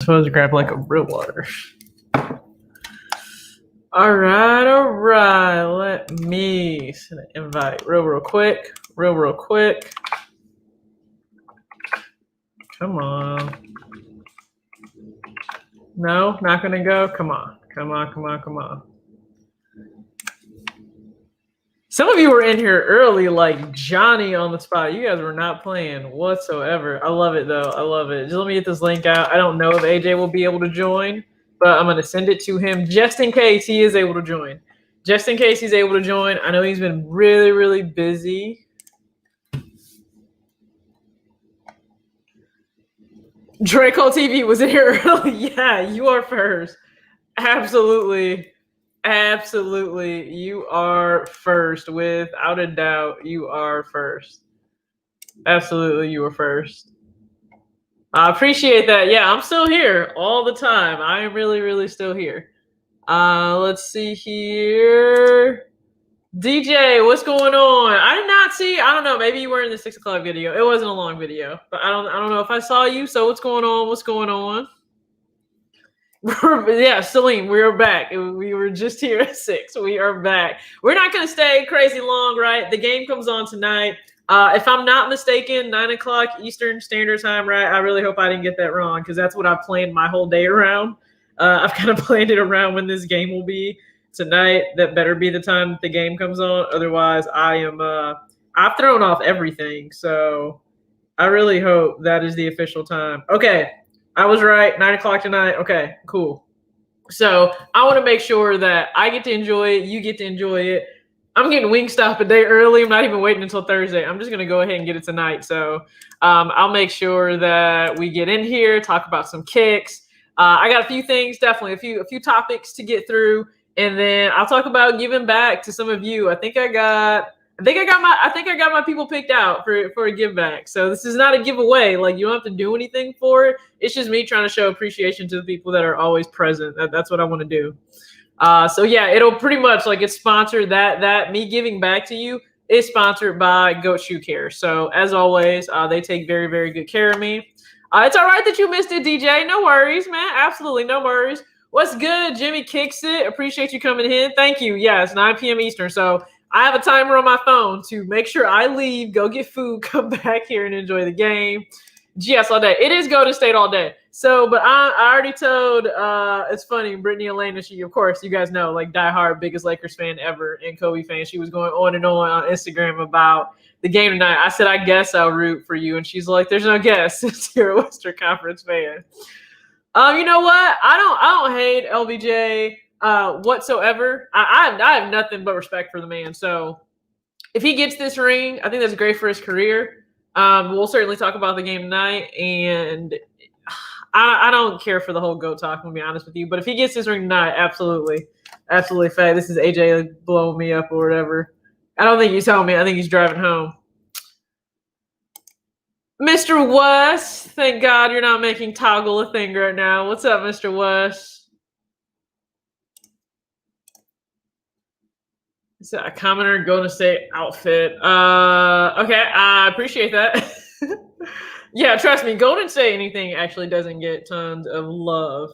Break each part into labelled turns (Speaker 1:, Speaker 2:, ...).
Speaker 1: supposed to grab like a real water. All right. Let me send an invite real quick. Come on. No, not gonna go. Come on. Some of you were in here early, like Johnny on the spot. You guys were not playing whatsoever. I love it though. I love it. Just let me get this link out. I don't know if AJ will be able to join, but I'm gonna send it to him just in case he is able to join. Just in case he's able to join. I know he's been really busy. Draco TV was in here early. Yeah, you are first. Absolutely. You are first. Without a doubt, you are first. Absolutely, you were first. I appreciate that. Yeah, I'm still here all the time. I am really still here. Let's see here. DJ, what's going on? I did not see. I don't know. Maybe you were in the 6 o'clock video. It wasn't a long video, but I don't know if I saw you. So what's going on? Yeah, Celine, we are back. We were just here at 6. We are back. We're not going to stay crazy long, right? The game comes on tonight. If I'm not mistaken, 9 o'clock Eastern Standard Time, right? I really hope I didn't get that wrong because that's what I planned my whole day around. I've kind of planned it around when this game will be tonight. That better be the time that the game comes on. Otherwise, I've thrown off everything. So I really hope that is the official time. Okay. I was right. 9 o'clock tonight. Okay, cool. So I want to make sure that I get to enjoy it. You get to enjoy it. I'm getting Wingstop a day early. I'm not even waiting until Thursday. I'm just going to go ahead and get it tonight. So I'll make sure that we get in here, talk about some kicks. I got a few things, definitely a few topics to get through. And then I'll talk about giving back to some of you. I think I got my people picked out for a give back. So this is not a giveaway. Like you don't have to do anything for it. It's just me trying to show appreciation to the people that are always present. That's what I want to do. So yeah, it'll pretty much like it's sponsored that me giving back to you is sponsored by Goat Shoe Care. So as always, they take very good care of me. It's all right that you missed it, DJ. No worries, man. Absolutely no worries. What's good? Jimmy Kicks It. Appreciate you coming in. Thank you. Yeah, it's 9 p.m. Eastern. So I have a timer on my phone to make sure I leave, go get food, come back here and enjoy the game. GS all day. It is Golden State all day. So, but I already told, it's funny, Brittany Elena, she, of course, you guys know, like diehard, biggest Lakers fan ever and Kobe fan. She was going on and on Instagram about the game tonight. I said, I guess I'll root for you. And she's like, there's no guess since you're a Western Conference fan. You know what? I don't hate LBJ whatsoever. I have nothing but respect for the man. So if he gets this ring, I think that's great for his career. We'll certainly talk about the game tonight, and I don't care for the whole GOAT talk, I'm gonna be honest with you. But if he gets this ring tonight, absolutely. Fact. This is AJ blowing me up or whatever. I don't think he's telling me. I think he's driving home. Mr. West, thank God you're not making toggle a thing right now. What's up, Mr. West? It's a commenter Golden State outfit. Okay, I appreciate that. Yeah, trust me, Golden State anything actually doesn't get tons of love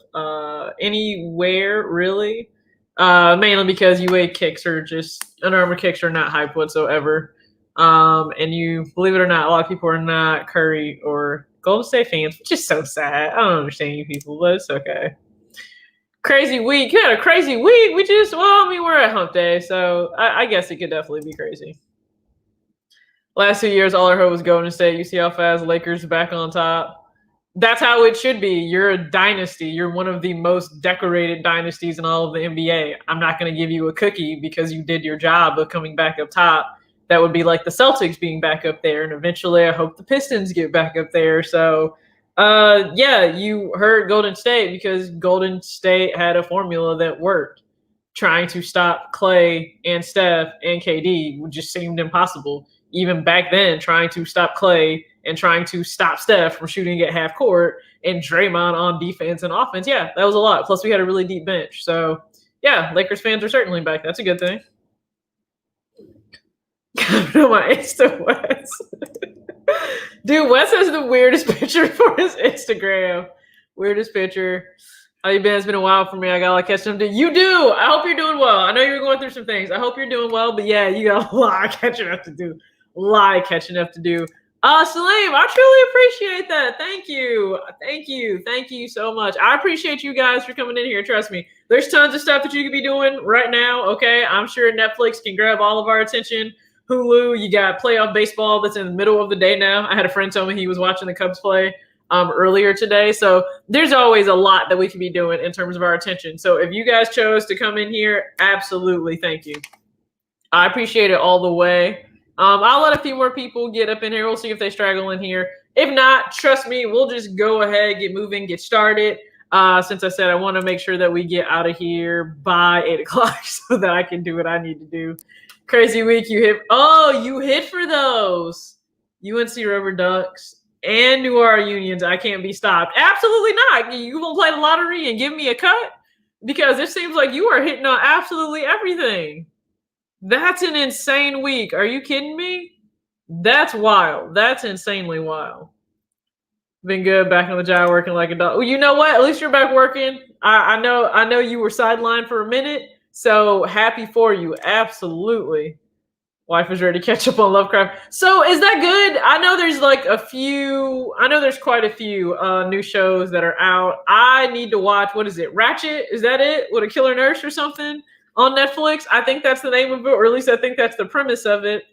Speaker 1: anywhere, really. Mainly because UA kicks are just Under Armour kicks are not hype whatsoever. And you believe it or not, a lot of people are not Curry or Golden State fans, which is so sad. I don't understand you people, but it's okay. Crazy week. Yeah, a crazy week. We're at hump day, so I guess it could definitely be crazy. Last 2 years, all I heard was Golden State. You see how fast Lakers back on top. That's how it should be. You're a dynasty. You're one of the most decorated dynasties in all of the NBA. I'm not going to give you a cookie because you did your job of coming back up top. That would be like the Celtics being back up there, and eventually I hope the Pistons get back up there. So yeah, you heard Golden State because Golden State had a formula that worked. Trying to stop Clay and Steph and KD just seemed impossible. Even back then, trying to stop Clay and trying to stop Steph from shooting at half court and Draymond on defense and offense. Yeah, that was a lot. Plus, we had a really deep bench. So, yeah, Lakers fans are certainly back. That's a good thing. My Insta West. Dude, Wes has the weirdest picture for his Instagram. Weirdest picture. How you been? It's been a while for me. I got a lot catching up to. You do. I hope you're doing well. I know you're going through some things. I hope you're doing well. But yeah, you got a lot of catching up to do. A lot of catching up to do. Salim, I truly appreciate that. Thank you. Thank you. Thank you so much. I appreciate you guys for coming in here. Trust me. There's tons of stuff that you could be doing right now. Okay. I'm sure Netflix can grab all of our attention. Hulu, you got playoff baseball that's in the middle of the day now. I had a friend tell me he was watching the Cubs play earlier today. So there's always a lot that we can be doing in terms of our attention. So if you guys chose to come in here, absolutely. Thank you. I appreciate it all the way. I'll let a few more people get up in here. We'll see if they straggle in here. If not, trust me, we'll just go ahead, get moving, get started. Since I said I want to make sure that we get out of here by 8 o'clock so that I can do what I need to do. Crazy week, you hit. Oh, you hit for those. UNC Rubber Ducks and New Orleans Unions. I can't be stopped. Absolutely not. You gonna play the lottery and give me a cut? Because it seems like you are hitting on absolutely everything. That's an insane week. Are you kidding me? That's wild. That's insanely wild. Been good. Back on the job, working like a dog. Well, you know what? At least you're back working. I know you were sidelined for a minute. So happy for you. Absolutely. Wife is ready to catch up on Lovecraft. So is that good? I know there's quite a few new shows that are out. I need to watch, what is it? Ratchet? Is that it? With a killer nurse or something? On Netflix. I think that's the name of it, or at least I think that's the premise of it.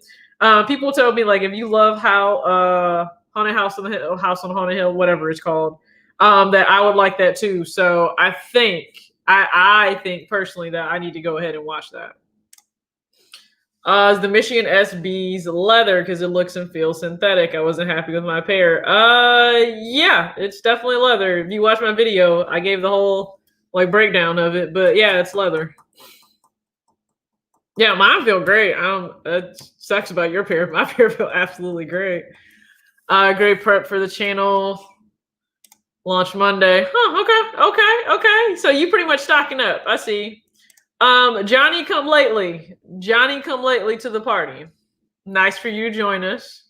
Speaker 1: People told me, like, if you love how Haunted House on the Hill, House on Haunted Hill, whatever it's called, that I would like that too. So I think personally that I need to go ahead and watch that. Is the Michigan SB's leather because it looks and feels synthetic? I wasn't happy with my pair. Yeah, it's definitely leather. If you watch my video, I gave the whole breakdown of it, but yeah, it's leather. Yeah, mine feel great. It sucks about your pair. My pair feel absolutely great. Great prep for the channel. Launch Monday. Huh, okay. So you pretty much stocking up. I see. Johnny come lately to the party. Nice for you to join us.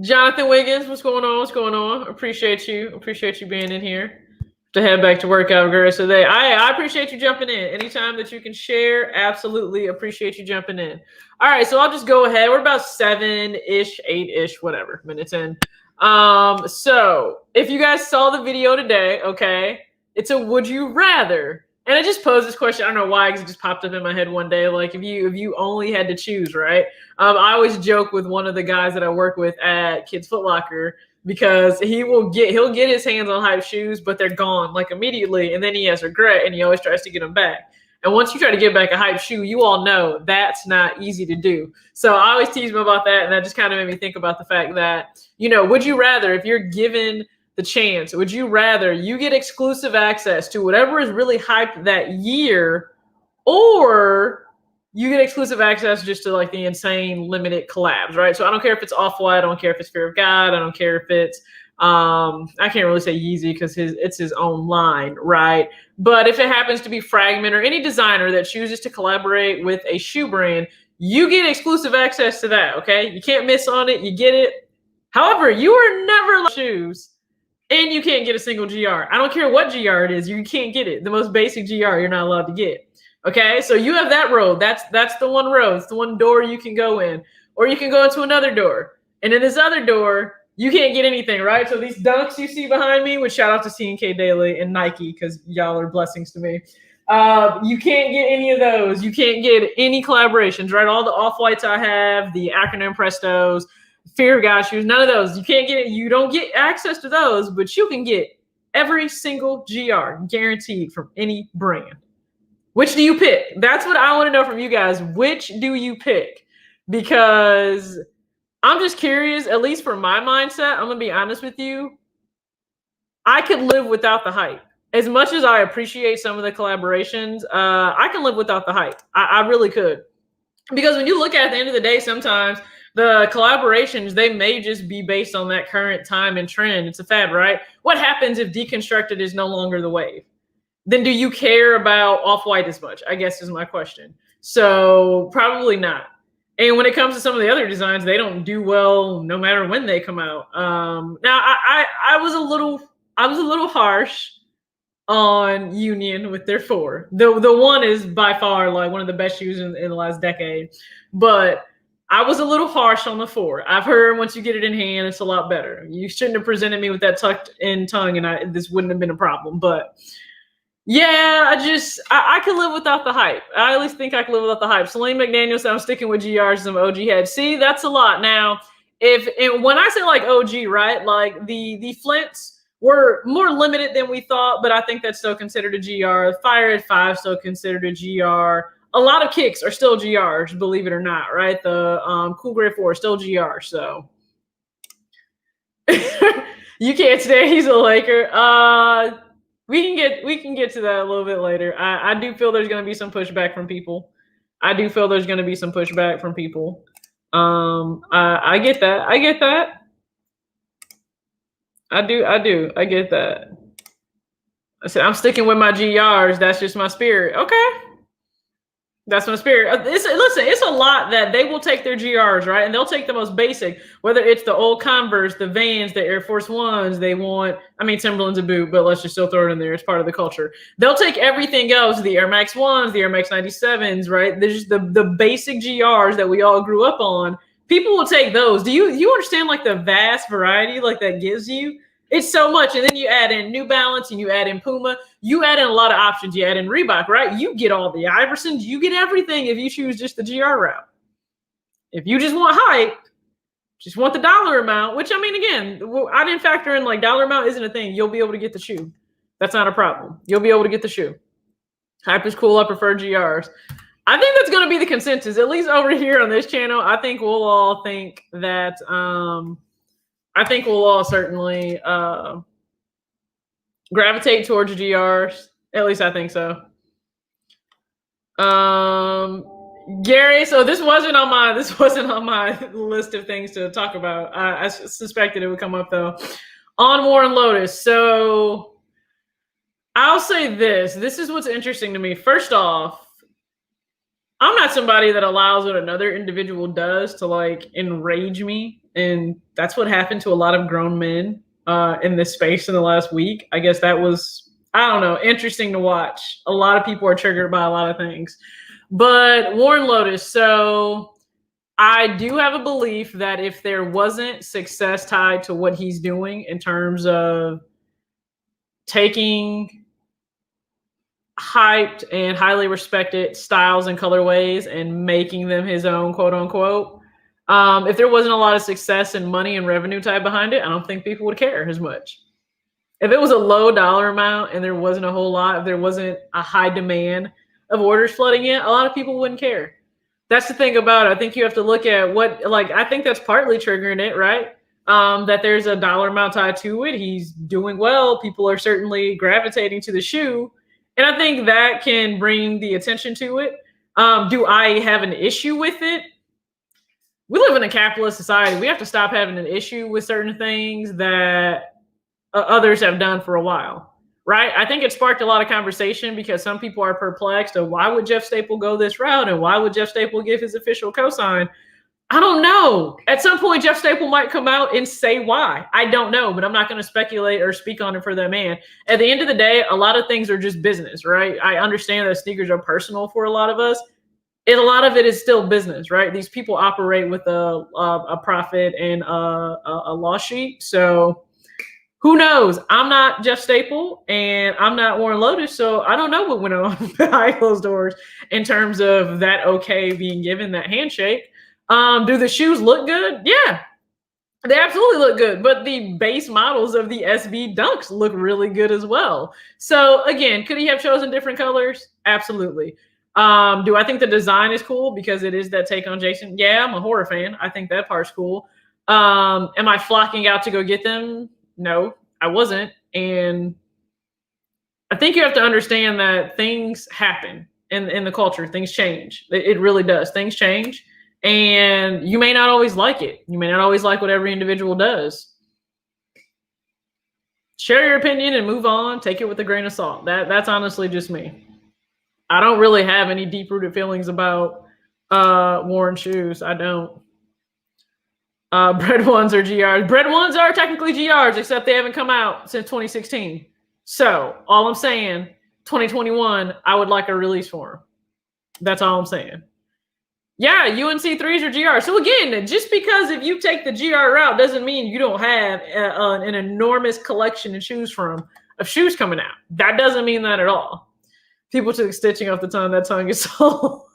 Speaker 1: Jonathan Wiggins, what's going on? Appreciate you being in here. To head back to workout aggressive today. I appreciate you jumping in. Anytime that you can share, absolutely appreciate you jumping in. All right, so I'll just go ahead. We're about 7-ish, 8-ish, whatever minutes in. So if you guys saw the video today, okay, it's a would you rather. And I just posed this question. I don't know why, because it just popped up in my head one day. Like if you only had to choose, right? I always joke with one of the guys that I work with at Kids Foot Locker, because he'll get his hands on hype shoes, but they're gone immediately, and then he has regret, and he always tries to get them back. And once you try to get back a hype shoe, you all know that's not easy to do. So I always tease him about that, and that just kind of made me think about the fact that, would you rather, if you're given the chance, would you rather you get exclusive access to whatever is really hyped that year, or you get exclusive access just to the insane limited collabs, right? So I don't care if it's Off-White, I don't care if it's Fear of God, I don't care if it's I can't really say Yeezy because it's his own line, right? But if it happens to be Fragment or any designer that chooses to collaborate with a shoe brand, you get exclusive access to that, okay? You can't miss on it, you get it. However, you are never shoes, and you can't get a single GR. I don't care what GR it is, you can't get it. The most basic GR you're not allowed to get. Okay, so you have that road. That's the one road. It's the one door you can go in. Or you can go into another door. And in this other door, you can't get anything, right? So these dunks you see behind me, which shout out to C&K Daily and Nike, because y'all are blessings to me. You can't get any of those. You can't get any collaborations, right? All the Off-Whites I have, the acronym Prestos, Fear of God shoes, none of those. You can't get it. You don't get access to those, but you can get every single GR guaranteed from any brand. Which do you pick? That's what I want to know from you guys. Which do you pick? Because I'm just curious, at least for my mindset, I'm going to be honest with you. I could live without the hype. As much as I appreciate some of the collaborations, I can live without the hype. I really could. Because when you look at the end of the day, sometimes the collaborations, they may just be based on that current time and trend. It's a fad, right? What happens if deconstructed is no longer the wave? Then do you care about Off-White as much? I guess is my question. So probably not. And when it comes to some of the other designs, they don't do well no matter when they come out. Now I was a little harsh on Union with their 4. The 1 is by far like one of the best shoes in the last decade, but I was a little harsh on the 4. I've heard once you get it in hand, it's a lot better. You shouldn't have presented me with that tucked in tongue, and this wouldn't have been a problem. But yeah, I could live without the hype. I at least think I could live without the hype. Celine McDaniel said I'm sticking with GRs and OG heads. See, that's a lot. Now, when I say like OG, right? Like the Flints were more limited than we thought, but I think that's still considered a GR. Fire at 5 still considered a GR. A lot of kicks are still GRs, believe it or not, right? The Cool Grade 4 is still GR. So you can't say he's a Laker. We can get to that a little bit later. I do feel there's going to be some pushback from people. I get that. I get that. I said I'm sticking with my GRs. That's just my spirit. Okay. That's my spirit. Listen, it's a lot that they will take their GRs, right? And they'll take the most basic, whether it's the old Converse, the Vans, the Air Force Ones. Timberland's a boot, but let's just still throw it in there. It's part of the culture. They'll take everything else, the Air Max 1s, the Air Max 97s, right? There's just the basic GRs that we all grew up on. People will take those. Do you understand like the vast variety like that gives you? It's so much. And then you add in New Balance and you add in Puma. You add in a lot of options. You add in Reebok, right? You get all the Iversons. You get everything if you choose just the GR route. If you just want hype, just want the dollar amount, which again, I didn't factor in like dollar amount isn't a thing. You'll be able to get the shoe. That's not a problem. You'll be able to get the shoe. Hype is cool. I prefer GRs. I think that's going to be the consensus, at least over here on this channel. I think we'll all think that I think we'll all certainly gravitate towards GRs. At least I think so. Gary, so this wasn't on my list of things to talk about. I suspected it would come up though. On Warren Lotus. So I'll say this. This is what's interesting to me. First off, I'm not somebody that allows what another individual does to like enrage me. And that's what happened to a lot of grown men in this space in the last week. I guess that was, I don't know, interesting to watch. A lot of people are triggered by a lot of things. But Warren Lotus, so I do have a belief that if there wasn't success tied to what he's doing in terms of taking hyped and highly respected styles and colorways and making them his own, quote unquote, if there wasn't a lot of success and money and revenue tied behind it, I don't think people would care as much. If it was a low dollar amount and there wasn't a whole lot, if there wasn't a high demand of orders flooding in, a lot of people wouldn't care. That's the thing about it. I think you have to look at I think that's partly triggering it, right? That there's a dollar amount tied to it. He's doing well. People are certainly gravitating to the shoe. And I think that can bring the attention to it. Do I have an issue with it? We live in a capitalist society. We have to stop having an issue with certain things that others have done for a while, right? I think it sparked a lot of conversation because some people are perplexed of why would Jeff Staple go this route and why would Jeff Staple give his official cosign? I don't know. At some point, Jeff Staple might come out and say why. I don't know, but I'm not going to speculate or speak on it for that man. At the end of the day, a lot of things are just business, right? I understand that sneakers are personal for a lot of us. And a lot of it is still business, right? These people operate with a profit and a loss sheet. So who knows? I'm not Jeff Staple and I'm not Warren Lotus. So I don't know what went on behind closed doors in terms of that okay being given, that handshake. Do the shoes look good? Yeah, they absolutely look good. But the base models of the SB Dunks look really good as well. So again, could he have chosen different colors? Absolutely. Do I think the design is cool because it is that take on Jason? Yeah, I'm a horror fan. I think that part's cool. Am I flocking out to go get them? No, I wasn't. And I think you have to understand that things happen in the culture. Things change. It really does. Things change. And you may not always like it. You may not always like what every individual does. Share your opinion and move on. Take it with a grain of salt. That's honestly just me. I don't really have any deep-rooted feelings about worn shoes. I don't. Bread ones are GRs. Bread ones are technically GRs, except they haven't come out since 2016. So all I'm saying, 2021, I would like a release for them. That's all I'm saying. Yeah, UNC 3s are GR. So again, just because if you take the GR route doesn't mean you don't have an enormous collection of shoes coming out. That doesn't mean that at all. People took stitching off the tongue. That tongue is so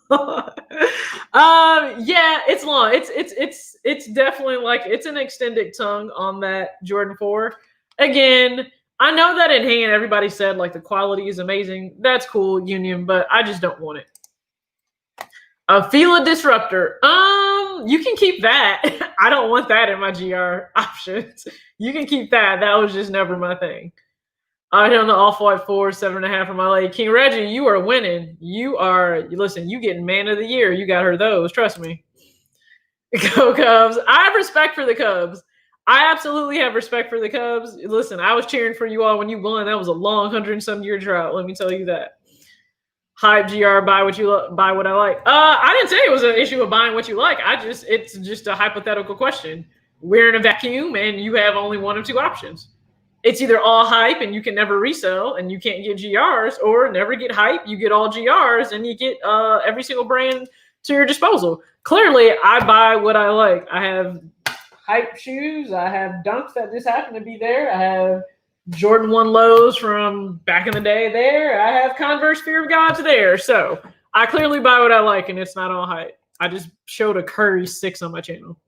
Speaker 1: yeah, it's long. It's definitely like it's an extended tongue on that Jordan 4. Again, I know that in hand everybody said like the quality is amazing. That's cool, Union, but I just don't want it. A Fila Disruptor. You can keep that. I don't want that in my GR options. You can keep that. That was just never my thing. I hit on the Off-White 4, 7.5 from my lady. King Reggie, you are winning. Listen, you getting man of the year. You got her those. Trust me. Go Cubs. I have respect for the Cubs. I absolutely have respect for the Cubs. Listen, I was cheering for you all when you won. That was a long 100-some year drought. Let me tell you that. Hype GR, buy what I like. I didn't say it was an issue of buying what you like. It's just a hypothetical question. We're in a vacuum and you have only one of two options. It's either all hype and you can never resell and you can't get GRs, or never get hype, you get all GRs and you get every single brand to your disposal. Clearly, I buy what I like. I have hype shoes. I have dunks that just happen to be there. I have Jordan 1 lows from back in the day there. I have Converse Fear of God's there. So I clearly buy what I like, and it's not all hype. I just showed a Curry 6 on my channel.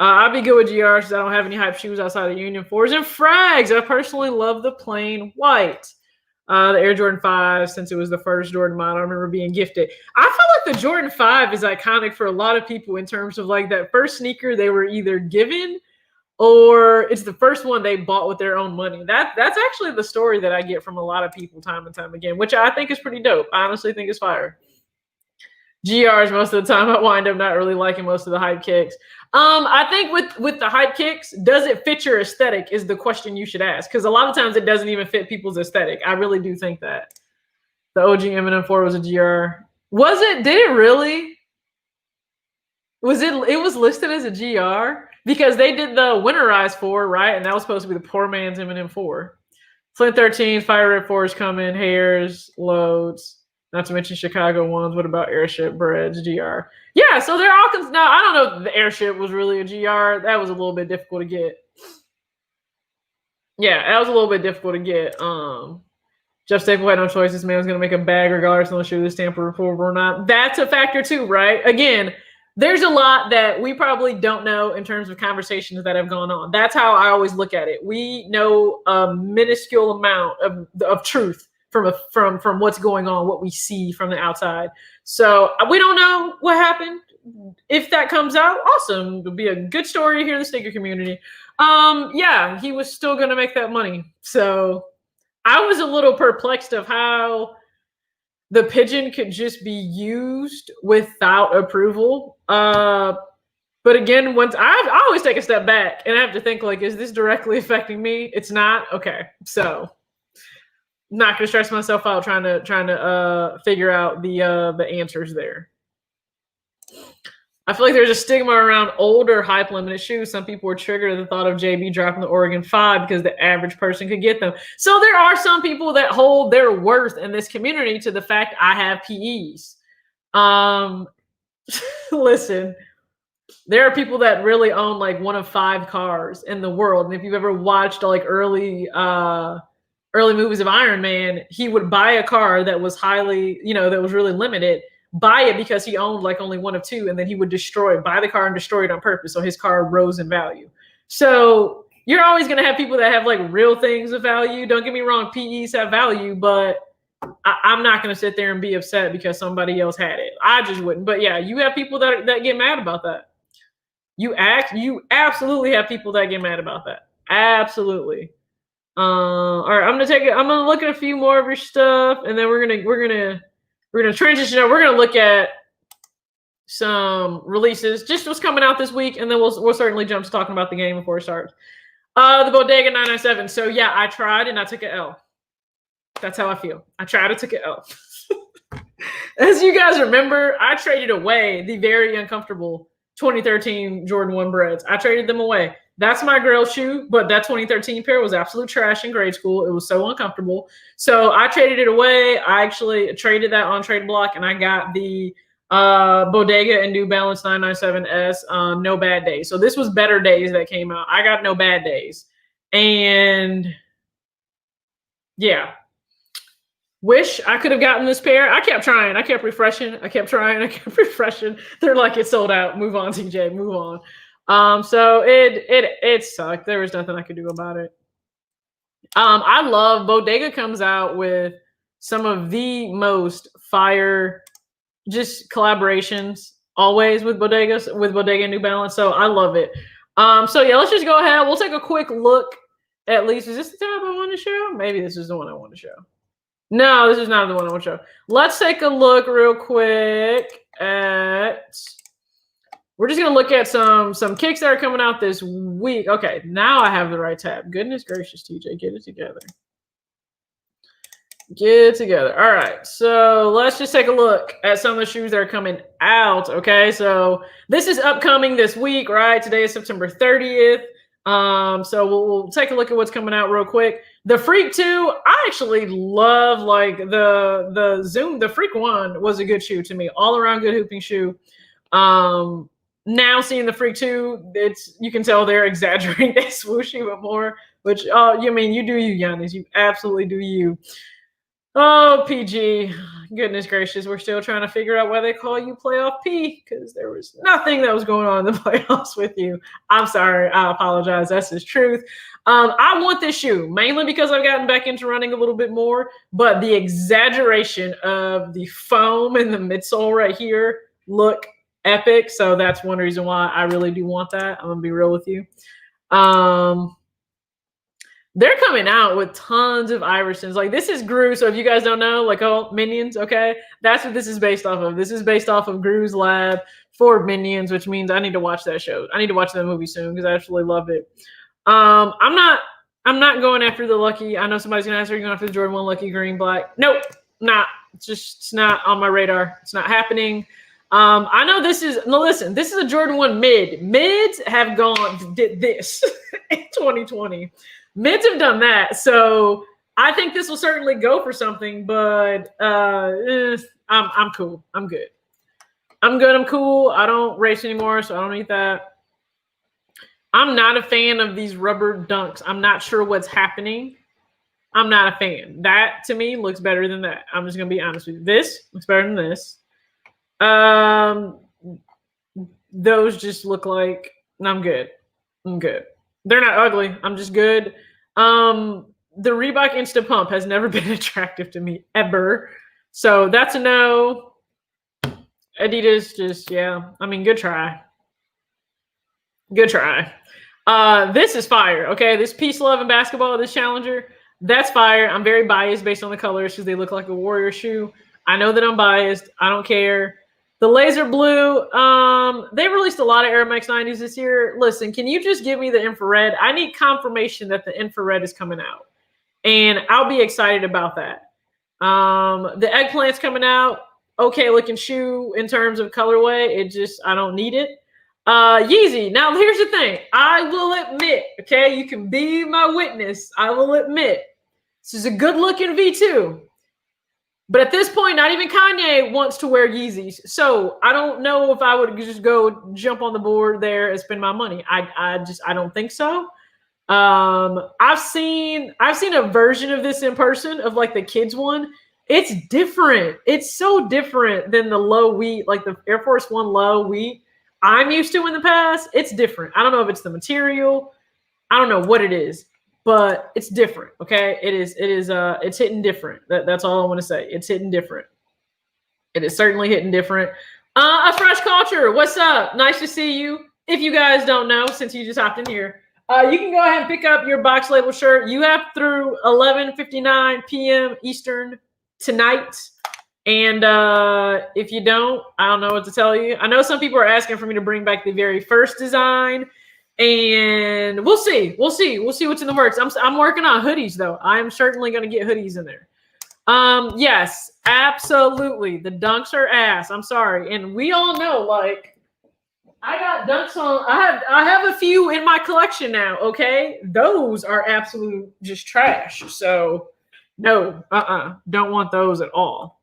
Speaker 1: I'd be good with GRs because I don't have any hype shoes outside of Union 4s and Frags. I personally love the plain white. The Air Jordan 5, since it was the first Jordan model, I remember being gifted. I feel like the Jordan 5 is iconic for a lot of people in terms of like that first sneaker they were either given or it's the first one they bought with their own money. That's actually the story that I get from a lot of people time and time again, which I think is pretty dope. I honestly think it's fire. GRs most of the time, I wind up not really liking most of the hype kicks. I think with the hype kicks, does it fit your aesthetic is the question you should ask, because a lot of times it doesn't even fit people's aesthetic. I really do think that. The OG Eminem 4 was a GR. Was it? Did it really? Was it? It was listed as a GR because they did the winterized 4, right? And that was supposed to be the poor man's Eminem 4. Flint 13, Fire Red 4s coming, hairs, loads. Not to mention Chicago ones. What about Airship, Breads, GR? Yeah, so they're all now. I don't know if the Airship was really a GR. That was a little bit difficult to get. Yeah, that was a little bit difficult to get. Jeff Staple had no choice. This man was going to make a bag regardless of whether this tamper approval or not. That's a factor too, right? Again, there's a lot that we probably don't know in terms of conversations that have gone on. That's how I always look at it. We know a minuscule amount of truth from what's going on, what we see from the outside. So we don't know what happened. If that comes out, awesome. It'll be a good story here in the sneaker community. Yeah, he was still going to make that money. So I was a little perplexed of how the pigeon could just be used without approval. But again, once I always take a step back and I have to think like, is this directly affecting me? It's not. Okay. So not going to stress myself out trying to figure out the answers there. I feel like there's a stigma around older hype limited shoes. Some people were triggered at the thought of JB dropping the Oregon 5 because the average person could get them. So there are some people that hold their worth in this community to the fact I have PEs. Listen, there are people that really own like one of 5 cars in the world. And if you've ever watched like early movies of Iron Man, he would buy a car that was highly, that was really limited, buy it because he owned like only one of 2, and then he would buy the car and destroy it on purpose. So his car rose in value. So you're always going to have people that have like real things of value. Don't get me wrong, PEs have value, but I'm not going to sit there and be upset because somebody else had it. I just wouldn't. But yeah, you have people that get mad about that. You absolutely have people that get mad about that. Absolutely. All right, I'm gonna look at a few more of your stuff, and then we're gonna transition out. We're gonna look at some releases, just what's coming out this week, and then we'll certainly jump to talking about the game before it starts. The Bodega 997. So yeah, I tried and I took an L. That's how I feel. I tried, I took an L. As you guys remember, I traded away the very uncomfortable 2013 Jordan 1 Breads. I traded them away. That's my girl shoe, but that 2013 pair was absolute trash in grade school. It was so uncomfortable. So I traded it away. I actually traded that on Trade Block, and I got the Bodega and New Balance 997S No Bad Days. So this was Better Days that came out. I got No Bad Days. And yeah. Wish I could have gotten this pair. I kept trying. I kept refreshing. I kept trying. I kept refreshing. They're like, it's sold out. Move on, TJ. Move on. So it sucked. There was nothing I could do about it. I love Bodega comes out with some of the most fire just collaborations always with Bodega and New Balance. So I love it. So yeah, let's just go ahead. We'll take a quick look. At least, is this the tab I want to show? Maybe this is the one I want to show. No, this is not the one I want to show. Let's take a look real quick at. We're just gonna look at some kicks that are coming out this week. Okay, now I have the right tab. Goodness gracious, TJ, get it together. Get it together. All right, so let's just take a look at some of the shoes that are coming out. Okay, so this is upcoming this week, right? Today is September 30th. So we'll take a look at what's coming out real quick. The Freak 2, I actually love like the Zoom. The Freak 1 was a good shoe to me, all around good hooping shoe. Now seeing the Freak 2, you can tell they're exaggerating that swoosh even more, which you mean you do you, Giannis. You absolutely do you. Oh, PG. Goodness gracious, we're still trying to figure out why they call you Playoff P, because there was nothing that was going on in the playoffs with you. I'm sorry. I apologize. That's the truth. I want this shoe, mainly because I've gotten back into running a little bit more, but the exaggeration of the foam and the midsole right here look epic. So that's one reason why I really do want that. I'm going to be real with you. They're coming out with tons of Iversons. Like, this is Gru. So if you guys don't know, like, oh, Minions, okay? That's what this is based off of. This is based off of Gru's lab for Minions, which means I need to watch that show. I need to watch that movie soon because I actually love it. I'm not going after the Lucky. I know somebody's going to ask, are you going after the Jordan 1 Lucky Green Black? Nope, not. It's not on my radar. It's not happening. I know this is, no, listen, this is a Jordan 1 mid. Mids have did this in 2020. Mids have done that, so I think this will certainly go for something. But I'm cool. I'm good. I'm cool. I don't race anymore, so I don't need that. I'm not a fan of these rubber dunks. I'm not sure what's happening. I'm not a fan. That to me looks better than that. I'm just gonna be honest with you. This looks better than this. Those just look like I'm good. I'm good. They're not ugly. I'm just good. The Reebok Insta Pump has never been attractive to me ever. So that's a no. Adidas just, yeah. I mean, good try. Good try. This is fire. Okay. This Peace, Love, and Basketball, this Challenger, that's fire. I'm very biased based on the colors because they look like a Warrior shoe. I know that I'm biased. I don't care. The Laser Blue, they released a lot of Air Max 90s this year. Listen, can you just give me the infrared? I need confirmation that the infrared is coming out. And I'll be excited about that. The Eggplant's coming out. Okay looking shoe in terms of colorway. I don't need it. Yeezy. Now, here's the thing. I will admit, okay, you can be my witness. I will admit, this is a good looking V2. But at this point, not even Kanye wants to wear Yeezys. So I don't know if I would just go jump on the board there and spend my money. I don't think so. I've seen a version of this in person of like the kids one. It's different. It's so different than the low wheat, like the Air Force One low wheat I'm used to in the past. It's different. I don't know if it's the material. I don't know what it is. But it's different, okay? It's hitting different. That's all I want to say. It's hitting different. It is certainly hitting different. A Fresh Culture, what's up? Nice to see you. If you guys don't know, since you just hopped in here, you can go ahead and pick up your box label shirt. You have through 11:59 p.m. Eastern tonight. And if you don't, I don't know what to tell you. I know some people are asking for me to bring back the very first design. And we'll see. We'll see what's in the works. I'm working on hoodies, though. I'm certainly going to get hoodies in there. Yes, absolutely. The dunks are ass. I'm sorry. And we all know, like, I got dunks on. I have a few in my collection now. Okay, those are absolute just trash. So no, don't want those at all.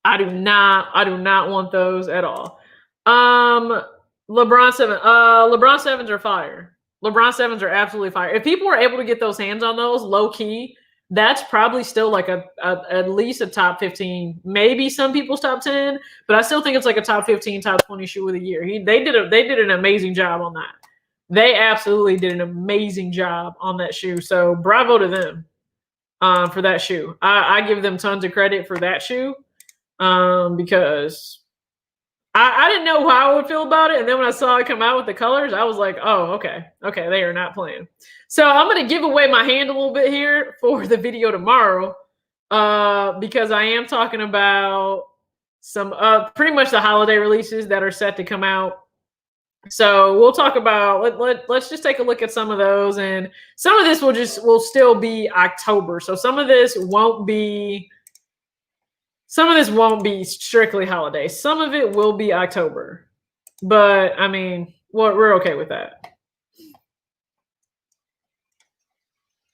Speaker 1: I do not want those at all. LeBron sevens are fire. LeBron sevens are absolutely fire. If people were able to get those hands on those low key, that's probably still like a at least a top 15, maybe some people's top 10, but I still think it's like a top 15, top 20 shoe of the year. They did an amazing job on that. They absolutely did an amazing job on that shoe. So bravo to them for that shoe. I give them tons of credit for that shoe because I didn't know how I would feel about it. And then when I saw it come out with the colors, I was like, oh, okay, they are not playing. So I'm going to give away my hand a little bit here for the video tomorrow because I am talking about some pretty much the holiday releases that are set to come out. So we'll talk about, let's just take a look at some of those. And some of this will still be October. So some of this won't be strictly holiday. Some of it will be October. But, I mean, we're okay with that.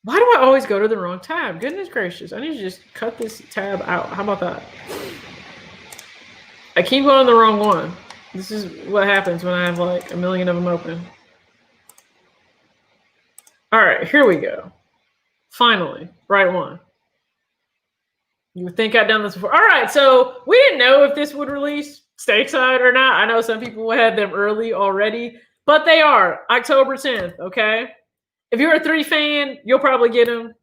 Speaker 1: Why do I always go to the wrong tab? Goodness gracious. I need to just cut this tab out. How about that? I keep going to the wrong one. This is what happens when I have like a million of them open. All right, here we go. Finally, right one. You would think I'd done this before. All right, so we didn't know if this would release stateside or not. I know some people had them early already, but they are October 10th, okay? If you're a 3 fan, you'll probably get them.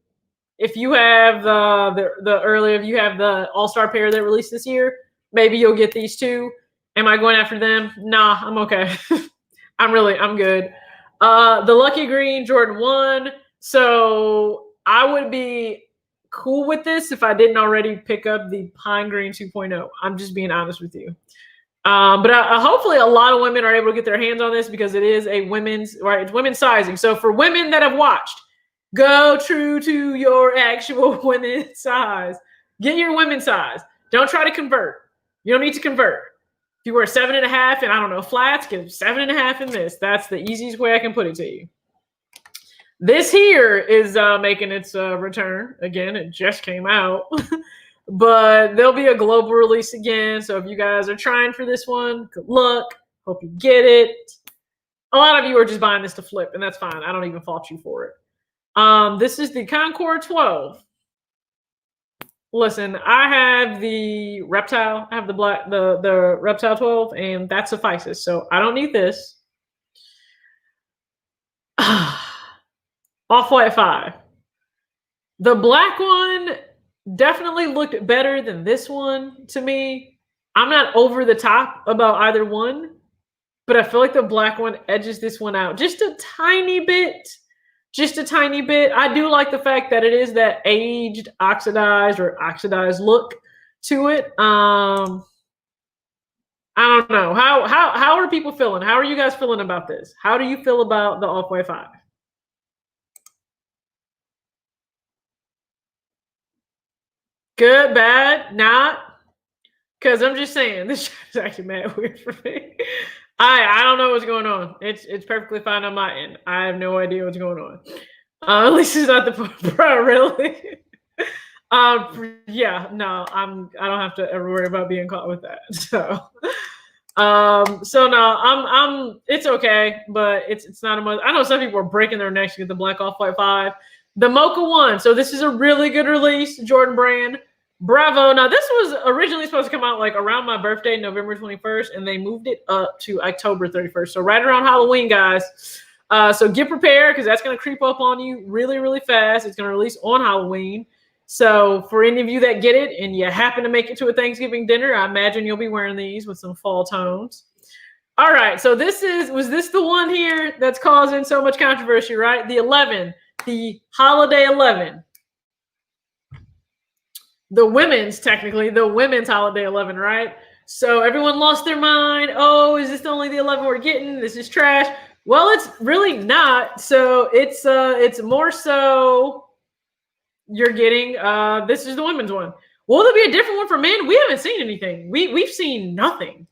Speaker 1: If you have if you have the All-Star pair that released this year, maybe you'll get these too. Am I going after them? Nah, I'm okay. I'm good. The Lucky Green Jordan 1. So I would be cool with this if I didn't already pick up the Pine Green 2.0. I'm just being honest with you. But hopefully a lot of women are able to get their hands on this because it is a women's sizing. So for women that have watched, go true to your actual women's size. Get your women's size. Don't try to convert. You don't need to convert. If you wear 7.5 and I don't know flats, get 7.5 in this. That's the easiest way I can put it to you. This here is making its return. Again, it just came out. But there'll be a global release again. So if you guys are trying for this one, good luck. Hope you get it. A lot of you are just buying this to flip, and that's fine. I don't even fault you for it. This is the Concord 12. Listen, I have the Reptile. I have the Reptile 12, and that suffices. So I don't need this. Off-White 5. The black one definitely looked better than this one to me. I'm not over the top about either one, but I feel like the black one edges this one out just a tiny bit. Just a tiny bit. I do like the fact that it is that aged, oxidized look to it. I don't know. How are people feeling? How are you guys feeling about this? How do you feel about the Off-White 5? Good, bad, not? Because I'm just saying, this is actually mad weird for me. I don't know what's going on. It's perfectly fine on my end. I have no idea what's going on. At least it's not the pro, really. Yeah, no, I don't have to ever worry about being caught with that. So no, I'm it's okay, but it's not a much. I know some people are breaking their necks to get the black Off-White 5. The Mocha 1. So this is a really good release, Jordan Brand. Bravo. Now, this was originally supposed to come out like around my birthday, November 21st, and they moved it up to October 31st. So right around Halloween, guys. So get prepared because that's going to creep up on you really, really fast. It's going to release on Halloween. So for any of you that get it and you happen to make it to a Thanksgiving dinner, I imagine you'll be wearing these with some fall tones. All right. So was this the one here that's causing so much controversy, right? The 11. The Holiday 11. The women's Holiday 11, right? So everyone lost their mind. Oh, is this only the 11 we're getting? This is trash. Well, it's really not. So it's more so you're getting this is the women's one. Will there be a different one for men? We haven't seen anything. We've seen nothing.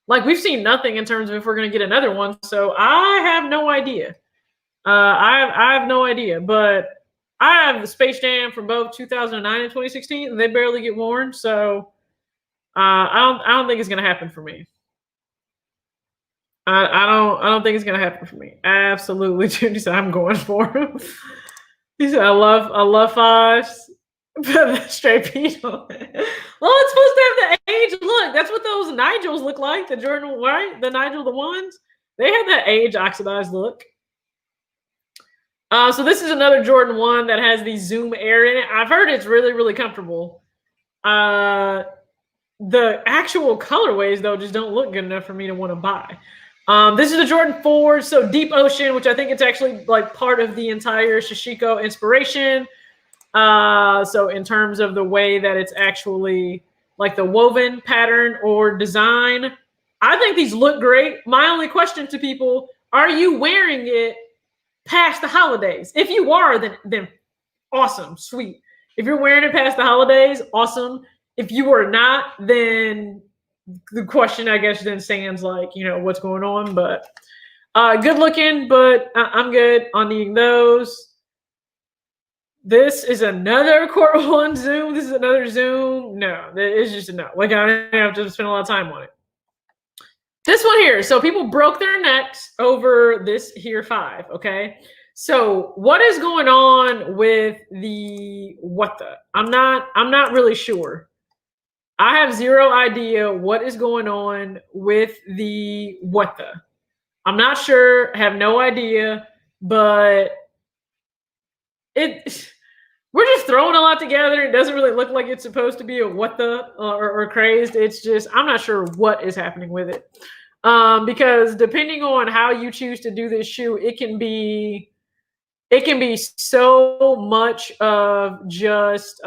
Speaker 1: Like we've seen nothing in terms of if we're going to get another one. So I have no idea. I have no idea. But I have the Space Jam from both 2009 and 2016, and they barely get worn. So I don't think it's going to happen for me. I don't think it's going to happen for me. Absolutely, Judy said I'm going for him. He said I love fives. Straight pedo. Well, it's supposed to have the age look. That's what those Nigels look like. The Jordan, right? The Nigel, the ones. They have that age oxidized look. So this is another Jordan 1 that has the Zoom Air in it. I've heard it's really, really comfortable. The actual colorways, though, just don't look good enough for me to want to buy. This is the Jordan 4, so Deep Ocean, which I think it's actually like part of the entire Shishiko inspiration. So in terms of the way that it's actually like the woven pattern or design, I think these look great. My only question to people, are you wearing it past the holidays? If you are, then awesome, sweet. If you're wearing it past the holidays, awesome. If you are not, then the question, I guess, then stands like, you know, what's going on? But good looking, but I'm good on needing those. This is another Court 1 Zoom. This is another Zoom. No, it's just a no. Like, I have to spend a lot of time on it. This one here. So people broke their necks over this here 5, okay? So what is going on with the what the? I'm not really sure. I have zero idea what is going on with the what the. I'm not sure, have no idea, but we're just throwing a lot together. It doesn't really look like it's supposed to be a what the or crazed. It's just, I'm not sure what is happening with it. Because depending on how you choose to do this shoe, it can be so much of just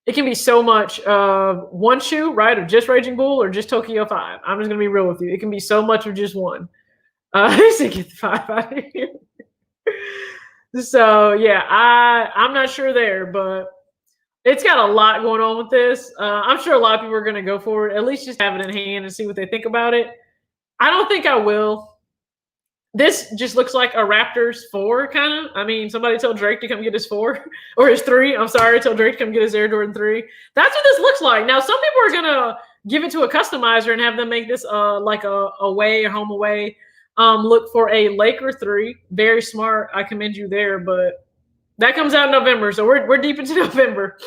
Speaker 1: it can be so much of one shoe, right? Or just Raging Bull or just Tokyo 5. I'm just gonna be real with you. It can be so much of just one. I should get the 5 out of here. So yeah, I'm not sure there, but it's got a lot going on with this. I'm sure a lot of people are going to go for it. At least just have it in hand and see what they think about it. I don't think I will. This just looks like a Raptors 4 kind of. I mean, somebody told Drake to come get his 4 or his 3. I'm sorry, told Drake to come get his Air Jordan 3. That's what this looks like. Now, some people are going to give it to a customizer and have them make this like a away or home away. Look for a Laker 3. Very smart. I commend you there, but that comes out in November, so we're deep into November.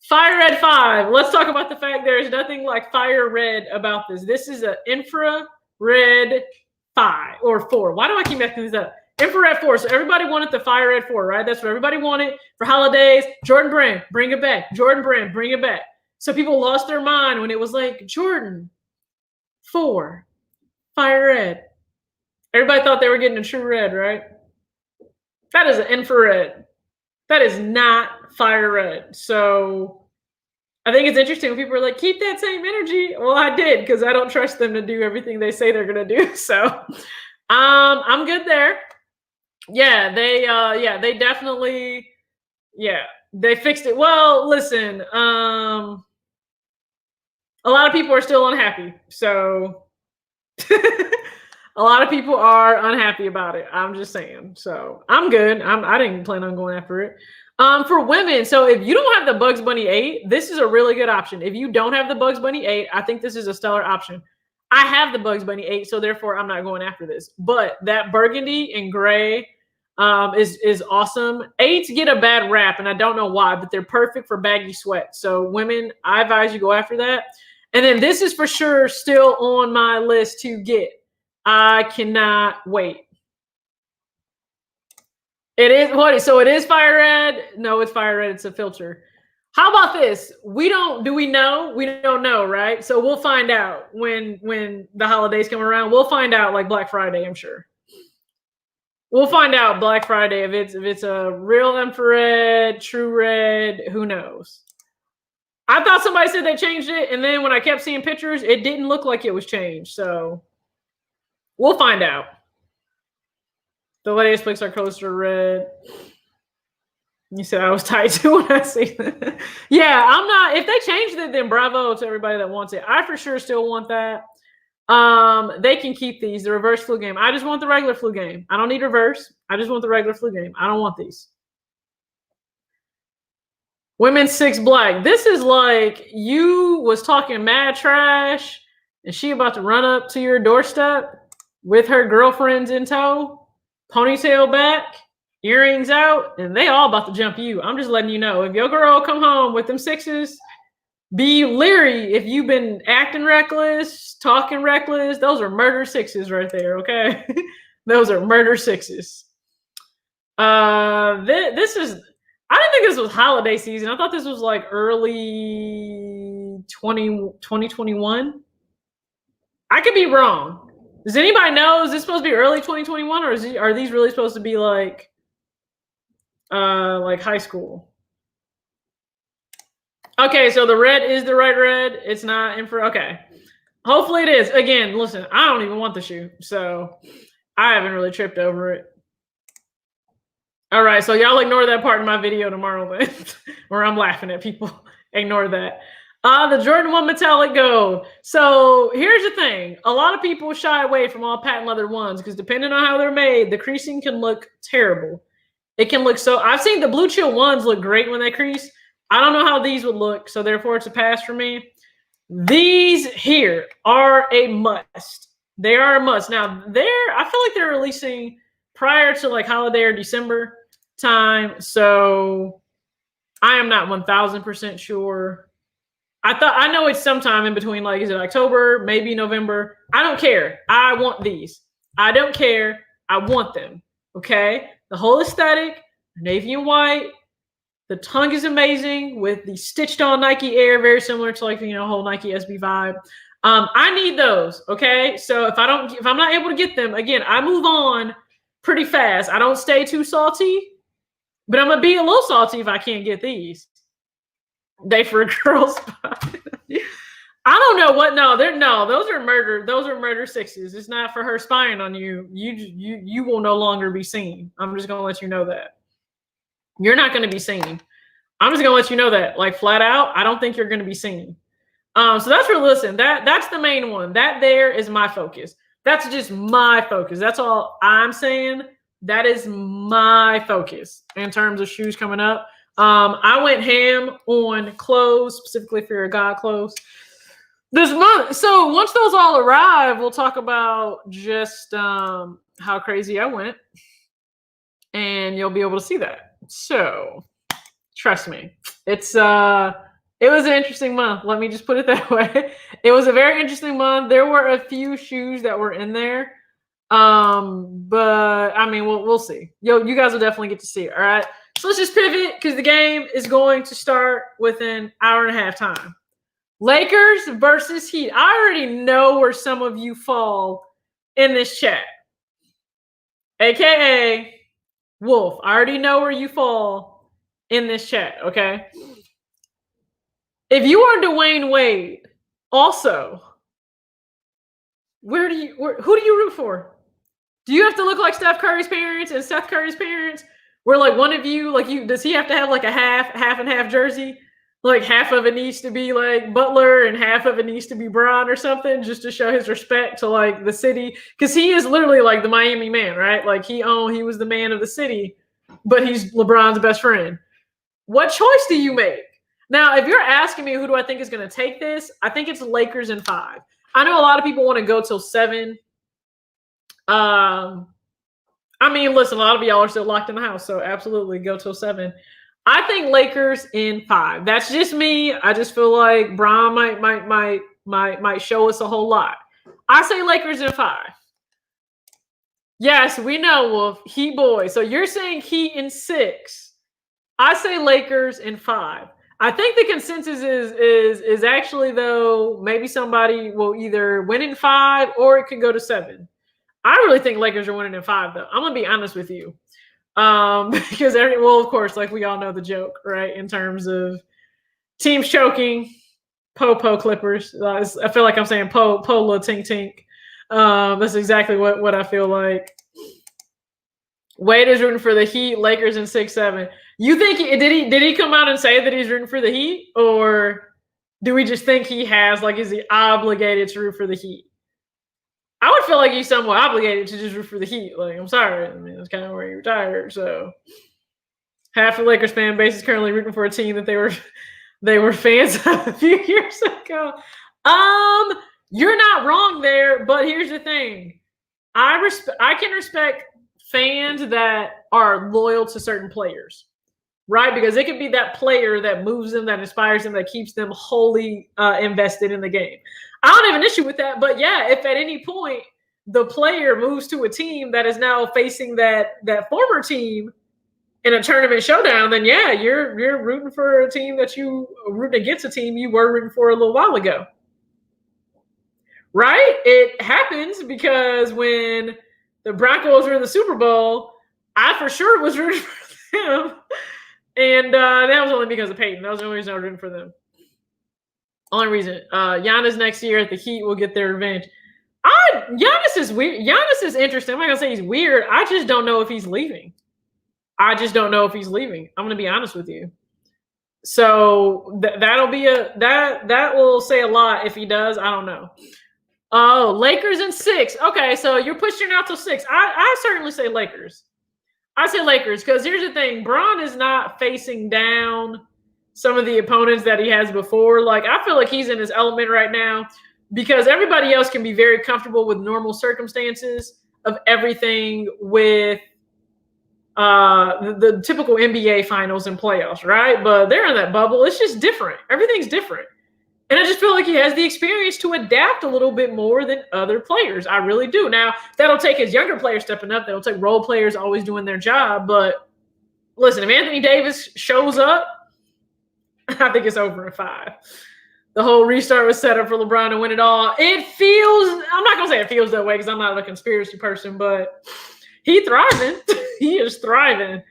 Speaker 1: Fire Red 5. Let's talk about the fact there is nothing like Fire Red about this. This is an infrared 5 or 4. Why do I keep messing this up? Infrared 4. So everybody wanted the Fire Red 4, right? That's what everybody wanted for holidays. Jordan Brand, bring it back. Jordan Brand, bring it back. So people lost their mind when it was like Jordan 4, Fire Red. Everybody thought they were getting a true red, right? That is an infrared. That is not Fire Red. So I think it's interesting when people are like, keep that same energy. Well, I did, because I don't trust them to do everything they say they're going to do. So I'm good there. Yeah, they definitely, they fixed it. Well, listen, a lot of people are still unhappy. So a lot of people are unhappy about it. I'm just saying. So I'm good. I didn't plan on going after it. For women, so if you don't have the Bugs Bunny 8, this is a really good option. If you don't have the Bugs Bunny 8, I think this is a stellar option. I have the Bugs Bunny 8, so therefore I'm not going after this. But that burgundy and gray is awesome. 8s get a bad rap, and I don't know why, but they're perfect for baggy sweat. So women, I advise you go after that. And then this is for sure still on my list to get. I cannot wait. It is what? So it is Fire Red. No, it's Fire Red. It's a filter. How about this? Do we know? We don't know, right? So we'll find out when the holidays come around. We'll find out like Black Friday, I'm sure. We'll find out Black Friday if it's a real infrared, true red, who knows? I thought somebody said they changed it, and then when I kept seeing pictures, it didn't look like it was changed. So we'll find out. The latest Pixar Coaster red. You said I was tight too when I see that. Yeah, I'm not. If they changed it, then bravo to everybody that wants it. I for sure still want that. They can keep these, the reverse flu game. I just want the regular flu game. I don't need reverse. I just want the regular flu game. I don't want these. Women's 6 black. This is like you was talking mad trash and she about to run up to your doorstep with her girlfriends in tow, ponytail back, earrings out, and they all about to jump you. I'm just letting you know. If your girl come home with them 6s, be leery if you've been acting reckless, talking reckless. Those are murder 6s right there, okay? Those are murder 6s. This is, I didn't think this was holiday season. I thought this was like early 2021. I could be wrong. Does anybody know? Is this supposed to be early 2021 or are these really supposed to be like high school? Okay, so the red is the right red. It's not infrared. Okay. Hopefully it is. Again, listen, I don't even want the shoe, so I haven't really tripped over it. All right, so y'all ignore that part in my video tomorrow then, where I'm laughing at people. Ignore that. The Jordan 1 metallic gold. So here's the thing. A lot of people shy away from all patent leather ones because depending on how they're made, the creasing can look terrible. It can look so... I've seen the Blue Chill ones look great when they crease. I don't know how these would look, so therefore it's a pass for me. These here are a must. They are a must. Now, I feel like they're releasing prior to like holiday or December time, so I am not 1000% sure. I know it's sometime in between, like, is it October, maybe November? I don't care. I want these. I don't care. I want them. Okay? The whole aesthetic, navy and white. The tongue is amazing with the stitched on Nike Air, very similar to like, whole Nike SB vibe. I need those. Okay. So if I'm not able to get them, again, I move on pretty fast. I don't stay too salty, but I'm going to be a little salty if I can't get these. They for a girl spot. I don't know what. No, those are murder. Those are murder 6s. It's not for her spying on you. You will no longer be seen. I'm just going to let you know that. You're not going to be seen. I'm just going to let you know that, like, flat out, I don't think you're going to be seen. So that's for listen. That's the main one. That there is my focus. That's just my focus. That's all I'm saying. That is my focus in terms of shoes coming up. I went ham on clothes, specifically for your God clothes this month. So once those all arrive, we'll talk about just how crazy I went, and you'll be able to see that. So trust me, it was an interesting month. Let me just put it that way. It was a very interesting month. There were a few shoes that were in there. But I mean, we'll see. You guys will definitely get to see it. All right. So let's just pivot because the game is going to start within an hour and a half time. Lakers versus Heat. I already know where some of you fall in this chat. AKA Wolf. I already know where you fall in this chat, okay? If you are Dwayne Wade, also, who do you root for? Do you have to look like Steph Curry's parents and Seth Curry's parents? Where like one of you, does he have to have like a half and half jersey? Like half of it needs to be like Butler and half of it needs to be Bron or something, just to show his respect to like the city. Because he is literally like the Miami man, right? Like he was the man of the city, but he's LeBron's best friend. What choice do you make? Now, if you're asking me who do I think is going to take this, I think it's Lakers in 5. I know a lot of people want to go till 7. I mean, listen, a lot of y'all are still locked in the house, so absolutely go till 7. I think Lakers in 5. That's just me. I just feel like Bron might show us a whole lot. I say Lakers in 5. Yes, we know, Wolf. Heat boy. So you're saying Heat in 6. I say Lakers in 5. I think the consensus is actually, though, maybe somebody will either win in 5 or it could go to 7. I really think Lakers are winning in 5, though. I'm going to be honest with you. Because of course, like we all know the joke, right? In terms of teams choking, po Clippers. I feel like I'm saying po la tink tink. That's exactly what I feel like. Wade is rooting for the Heat, Lakers in 6-7. You think did he come out and say that he's rooting for the Heat, or do we just think he has, like, is he obligated to root for the Heat? I would feel like he's somewhat obligated to just root for the Heat. Like, I'm sorry, I mean, that's kind of where he retired. So half the Lakers fan base is currently rooting for a team that they were fans of a few years ago. You're not wrong there, but here's the thing: I can respect fans that are loyal to certain players, right? Because it could be that player that moves them, that inspires them, that keeps them wholly invested in the game. I don't have an issue with that, but yeah, if at any point the player moves to a team that is now facing that former team in a tournament showdown, then yeah, you're rooting for a team that you rooting against a team you were rooting for a little while ago. Right? It happens because when the Broncos were in the Super Bowl, I for sure was rooting for them. And that was only because of Peyton. That was the only reason I was rooting for them. Only reason. Giannis next year at the Heat will get their revenge. Giannis is weird. Giannis is interesting. I'm not going to say he's weird. I just don't know if he's leaving. I'm going to be honest with you. So that'll be that will say a lot if he does. I don't know. Oh, Lakers in 6. Okay, so you're pushing out to 6. I certainly say Lakers. I say Lakers because here's the thing. Bron is not facing down some of the opponents that he has before. Like, I feel like he's in his element right now because everybody else can be very comfortable with normal circumstances of everything with the typical NBA finals and playoffs, right? But they're in that bubble. It's just different. Everything's different. And I just feel like he has the experience to adapt a little bit more than other players. I really do. Now, that'll take his younger players stepping up. That'll take role players always doing their job. But listen, if Anthony Davis shows up, I think it's over in 5. The whole restart was set up for LeBron to win it all. It feels, I'm not going to say it feels that way because I'm not a conspiracy person, but he's thriving. He is thriving.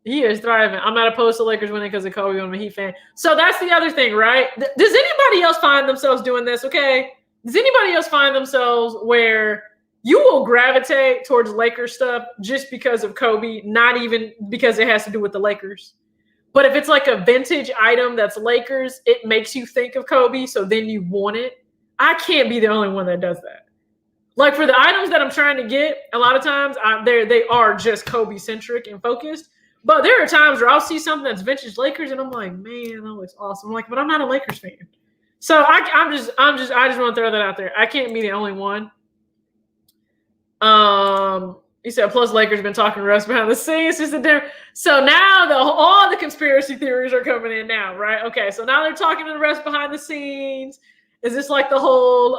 Speaker 1: I'm not opposed to Lakers winning because of Kobe. I'm a Heat fan. So that's the other thing, right? Does anybody else find themselves doing this? Okay. Does anybody else find themselves where you will gravitate towards Lakers stuff just because of Kobe, not even because it has to do with the Lakers? But if it's like a vintage item that's Lakers, it makes you think of Kobe, so then you want it. I can't be the only one that does that. Like, for the items that I'm trying to get, a lot of times they are just Kobe-centric and focused. But there are times where I'll see something that's vintage Lakers, and I'm like, man, that looks awesome. I'm like, but I'm not a Lakers fan. So I just want to throw that out there. I can't be the only one. He said, plus Lakers been talking to us behind the scenes. So now all the conspiracy theories are coming in now, right? Okay, so now they're talking to the rest behind the scenes. Is this like the whole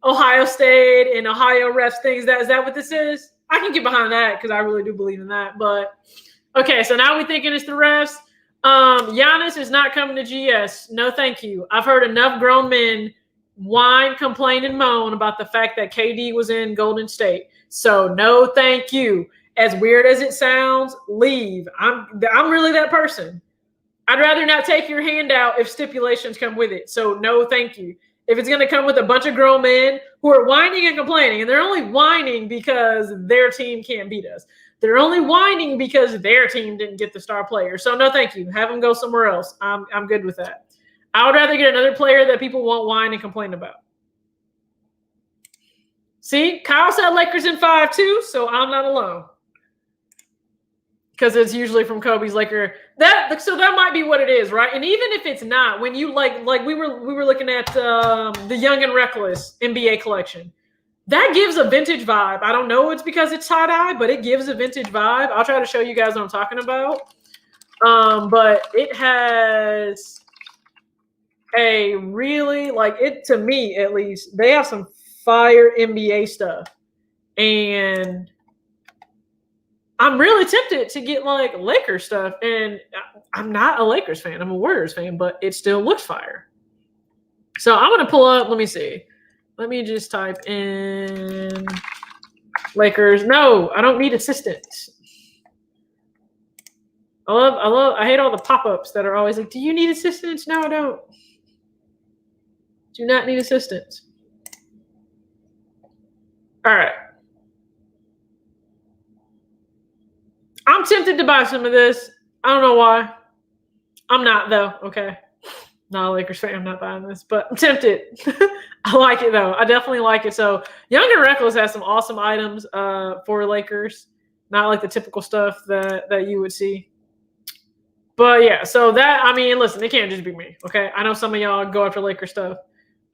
Speaker 1: Ohio State and Ohio refs thing? Is that what this is? I can get behind that because I really do believe in that. But okay, so now we're thinking it's the refs. Giannis is not coming to GS. No, thank you. I've heard enough grown men whine, complain, and moan about the fact that KD was in Golden State. So no, thank you. As weird as it sounds, leave. I'm really that person. I'd rather not take your handout if stipulations come with it. So no, thank you. If it's going to come with a bunch of grown men who are whining and complaining, and they're only whining because their team can't beat us. They're only whining because their team didn't get the star player. So no, thank you. Have them go somewhere else. I'm good with that. I would rather get another player that people won't whine and complain about. See, Kyle said Lakers in 5 too, so I'm not alone. Because it's usually from Kobe's Laker. So that might be what it is, right? And even if it's not, when you like we were looking at the Young and Reckless NBA collection, that gives a vintage vibe. I don't know it's because it's tie-dye, but it gives a vintage vibe. I'll try to show you guys what I'm talking about. But it has a really, like, it, to me at least, they have some fire NBA stuff. And I'm really tempted to get like Lakers stuff, and I'm not a Lakers fan. I'm a Warriors fan, but it still looks fire. So I'm going to pull up. Let me see. Let me just type in Lakers. No, I don't need assistance. I hate all the pop-ups that are always like, do you need assistance? No, I don't. Do not need assistance. All right. I'm tempted to buy some of this. I don't know why. I'm not though. Okay. Not a Lakers fan. I'm not buying this, but I'm tempted. I like it though. I definitely like it. So Young and Reckless has some awesome items for Lakers. Not like the typical stuff that you would see. But yeah, so that, I mean, listen, it can't just be me. Okay. I know some of y'all go after Laker stuff.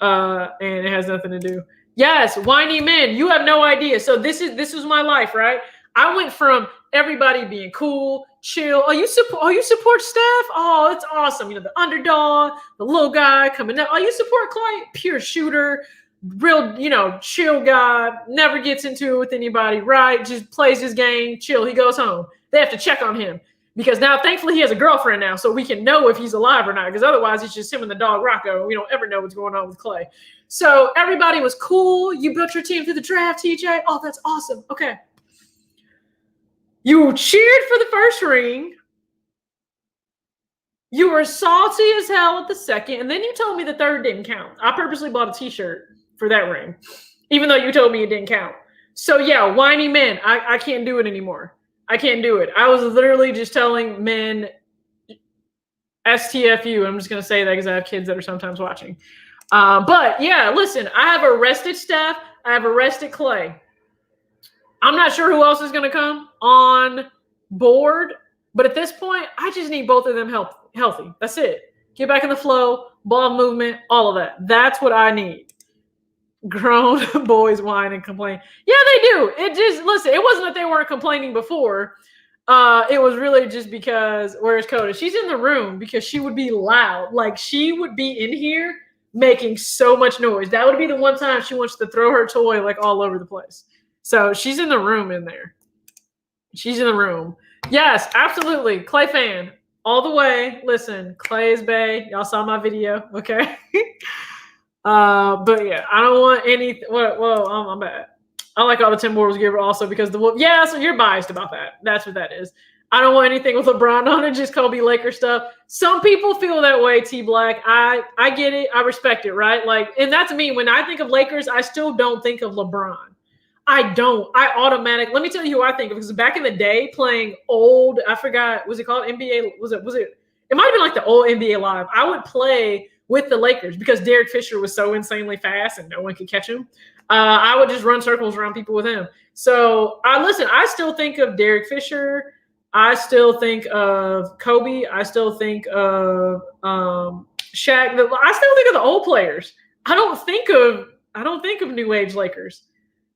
Speaker 1: And it has nothing to do. Yes, whiny men. You have no idea. So this was my life, right? I went from everybody being cool, chill. Oh, you support Steph? Oh, it's awesome. You know, the underdog, the little guy coming up. Oh, you support Clay? Pure shooter, real, you know, chill guy, never gets into it with anybody, right? Just plays his game, chill. He goes home. They have to check on him. Because now, thankfully, he has a girlfriend now, so we can know if he's alive or not. Because otherwise, it's just him and the dog Rocco. And we don't ever know what's going on with Clay. So everybody was cool. You built your team through the draft, TJ. Oh, that's awesome. Okay. You cheered for the first ring. You were salty as hell at the second. And then you told me the third didn't count. I purposely bought a T-shirt for that ring, even though you told me it didn't count. So, yeah, whiny men. I can't do it anymore. I can't do it. I was literally just telling men STFU. I'm just going to say that because I have kids that are sometimes watching. But yeah, listen, I have arrested Steph. I have arrested Clay. I'm not sure who else is going to come on board. But at this point, I just need both of them healthy. That's it. Get back in the flow, ball movement, all of that. That's what I need. Grown boys whine and complain. Yeah, they do. Listen, it wasn't that they weren't complaining before. It was really just because, where's Coda? She's in the room because she would be loud. Like, she would be in here making so much noise. That would be the one time she wants to throw her toy like all over the place. So she's in the room in there. She's in the room. Yes, absolutely. Clay fan. All the way. Listen, Clay is bae. Y'all saw my video. Okay. But yeah, I don't want any. Whoa, I'm bad. I like all the Timberwolves gear, but also because so you're biased about that. That's what that is. I don't want anything with LeBron on it, just Kobe Laker stuff. Some people feel that way, T Black. I get it. I respect it, right? Like, and that's me. When I think of Lakers, I still don't think of LeBron. I don't. Let me tell you who I think of. Because back in the day, playing old, I forgot, was it called NBA? Was it? It might have been like the old NBA Live. I would play with the Lakers because Derek Fisher was so insanely fast and no one could catch him. I would just run circles around people with him. So I still think of Derek Fisher. I still think of Kobe. I still think of Shaq. I still think of the old players. I don't think of new age Lakers.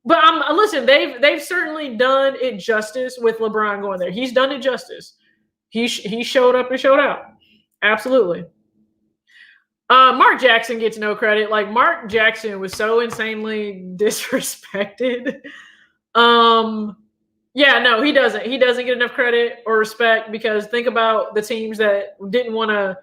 Speaker 1: But listen, they've certainly done it justice with LeBron going there. He's done it justice. He showed up and showed out. Absolutely. Mark Jackson gets no credit. Like, Mark Jackson was so insanely disrespected. Yeah, no, he doesn't. He doesn't get enough credit or respect because think about the teams that didn't want to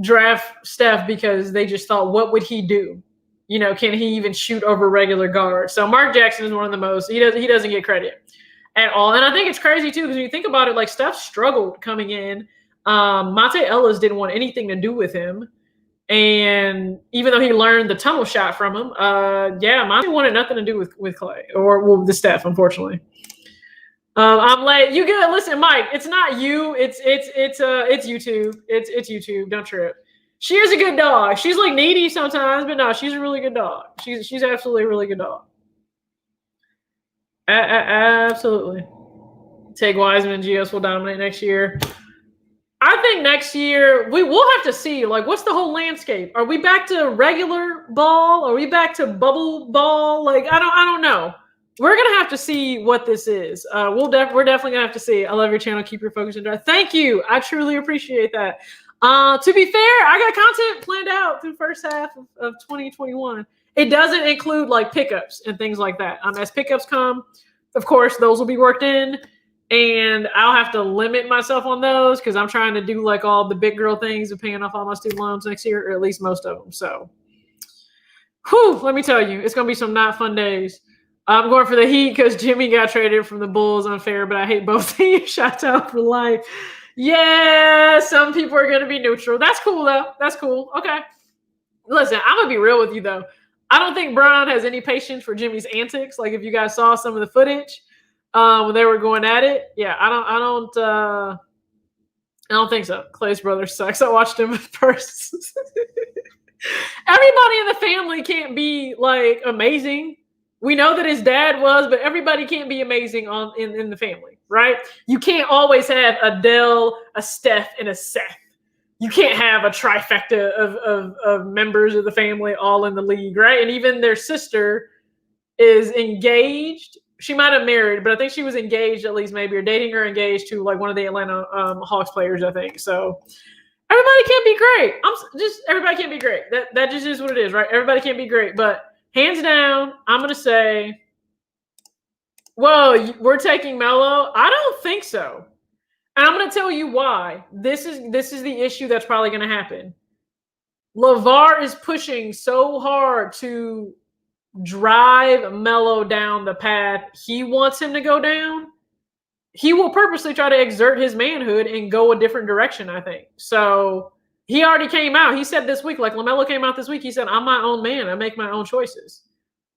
Speaker 1: draft Steph because they just thought, what would he do? You know, can he even shoot over regular guards? So Mark Jackson is one of the most. He doesn't get credit at all. And I think it's crazy too because when you think about it, like Steph struggled coming in. Monte Ellis didn't want anything to do with him. And even though he learned the tunnel shot from him, Monte wanted nothing to do with Clay or the Steph, unfortunately. I'm late. You good? Listen, Mike. It's not you. It's YouTube. It's YouTube. Don't trip. She is a good dog. She's like needy sometimes, but no, she's a really good dog. She's absolutely a really good dog. Absolutely. Take Wiseman and Gios will dominate next year. I think next year we'll have to see. Like, what's the whole landscape? Are we back to regular ball? Are we back to bubble ball? Like, I don't know. We're gonna have to see what this is. We're definitely gonna have to see. I love your channel. Keep your focus and drive. Thank you. I truly appreciate that. To be fair, I got content planned out through the first half of 2021. It doesn't include like pickups and things like that. As pickups come, of course, those will be worked in. And I'll have to limit myself on those because I'm trying to do like all the big girl things and paying off all my student loans next year, or at least most of them. So, let me tell you, it's going to be some not fun days. I'm going for the Heat because Jimmy got traded from the Bulls. Unfair, but I hate both teams. Shout out for life. Yeah, some people are going to be neutral. That's cool, though. That's cool. Okay. Listen, I'm going to be real with you, though. I don't think Bron has any patience for Jimmy's antics. Like, if you guys saw some of the footage, when they were going at it. Yeah, I don't think so. Clay's brother sucks. I watched him first. Everybody in the family can't be like amazing. We know that his dad was, but everybody can't be amazing in the family, right? You can't always have a Dell, a Steph, and a Seth. You can't have a trifecta of members of the family all in the league, right? And even their sister is engaged. She might have married, but I think she was engaged at least, maybe, or dating or engaged to like one of the Atlanta Hawks players, I think. So everybody can't be great. Everybody can't be great. That just is what it is, right? Everybody can't be great, but hands down, I'm gonna say, whoa, we're taking Melo. I don't think so, and I'm gonna tell you why. This is the issue that's probably gonna happen. LeVar is pushing so hard to drive Melo down the path he wants him to go down. He will purposely try to exert his manhood and go a different direction, I think. So he already came out. He said this week, like LaMelo came out this week, he said, I'm my own man. I make my own choices.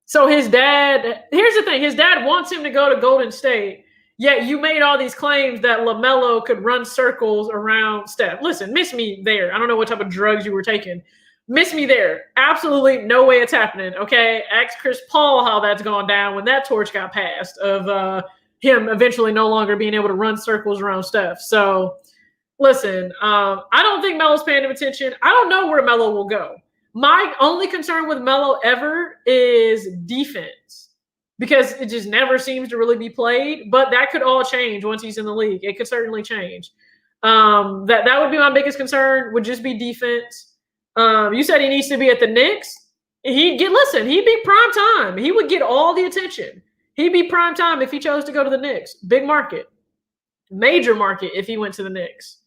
Speaker 1: So his dad, here's the thing, his dad wants him to go to Golden State, yet you made all these claims that LaMelo could run circles around Steph. Listen, miss me there. I don't know what type of drugs you were taking. Miss me there. Absolutely no way it's happening, okay? Ask Chris Paul how that's gone down when that torch got passed of him eventually no longer being able to run circles around Steph. So, listen, I don't think Melo's paying him attention. I don't know where Melo will go. My only concern with Melo ever is defense because it just never seems to really be played, but that could all change once he's in the league. It could certainly change. That would be my biggest concern, would just be defense. You said he needs to be at the Knicks. He'd be prime time. He would get all the attention. He'd be prime time if he chose to go to the Knicks. Big market. Major market if he went to the Knicks.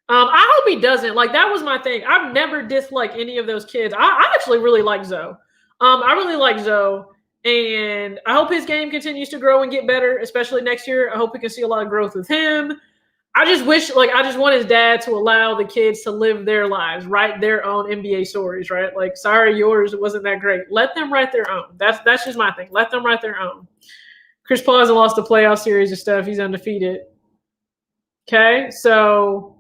Speaker 1: I hope he doesn't. Like, that was my thing. I've never disliked any of those kids. I actually really like Zoe. I really like Zoe. And I hope his game continues to grow and get better, especially next year. I hope we can see a lot of growth with him. I just want his dad to allow the kids to live their lives, write their own NBA stories, right? Like, sorry, yours wasn't that great. Let them write their own. That's just my thing. Let them write their own. Chris Paul hasn't lost a playoff series and stuff. He's undefeated. Okay, so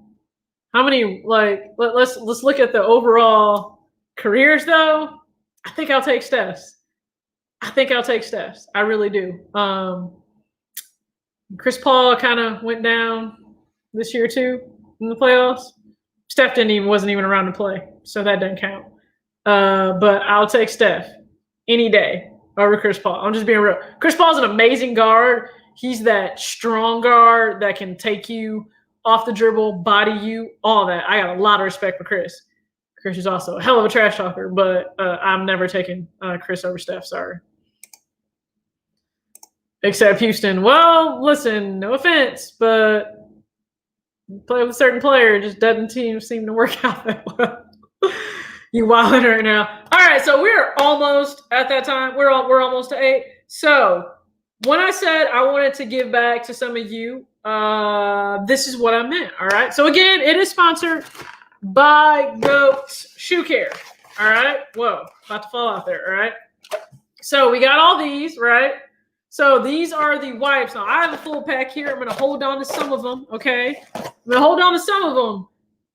Speaker 1: how many, let's look at the overall careers, though. I think I'll take Steph's. I really do. Chris Paul kind of went down this year too in the playoffs. Steph wasn't even around to play, so that doesn't count. But I'll take Steph any day over Chris Paul. I'm just being real. Chris Paul's an amazing guard. He's that strong guard that can take you off the dribble, body you, all that. I got a lot of respect for Chris. Chris is also a hell of a trash talker, but I'm never taking Chris over Steph. Sorry. Except Houston. Well, listen, no offense, but play with a certain player just doesn't seem to work out that well. You wilding right now. All right, so we're almost at that time. We're almost to 8. So when I said I wanted to give back to some of you, this is what I meant. All right. So again, it is sponsored by Goats Shoe Care. All right. Whoa, about to fall out there. All right. So we got all these, right? So these are the wipes. Now, I have a full pack here. I'm going to hold on to some of them, okay? I'm going to hold on to some of them.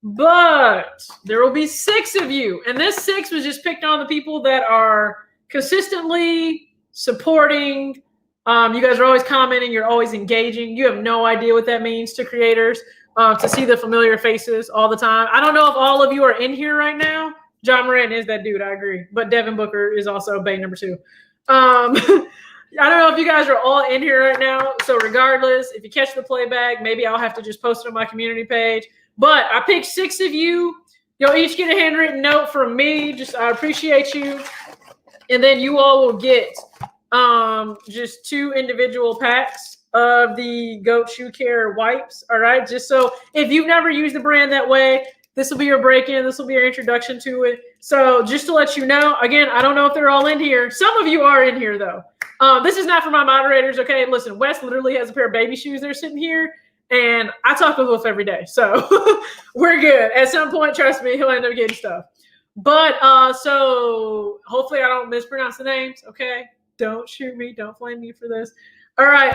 Speaker 1: But there will be 6 of you. And this 6 was just picked on the people that are consistently supporting. You guys are always commenting. You're always engaging. You have no idea what that means to creators, to see the familiar faces all the time. I don't know if all of you are in here right now. John Moran is that dude. I agree. But Devin Booker is also Bay number 2. I don't know if you guys are all in here right now. So regardless, if you catch the playback, maybe I'll have to just post it on my community page. But I picked 6 of you. You'll each get a handwritten note from me. Just I appreciate you. And then you all will get just 2 individual packs of the Goat Shoe Care wipes. All right. Just so if you've never used the brand that way, this will be your break-in. This will be your introduction to it. So just to let you know, again, I don't know if they're all in here. Some of you are in here, though. This is not for my moderators, okay? Listen, Wes literally has a pair of baby shoes that are sitting here, and I talk with Wolf every day, so we're good. At some point, trust me, he'll end up getting stuff. But so hopefully I don't mispronounce the names, okay? Don't shoot me. Don't blame me for this. All right.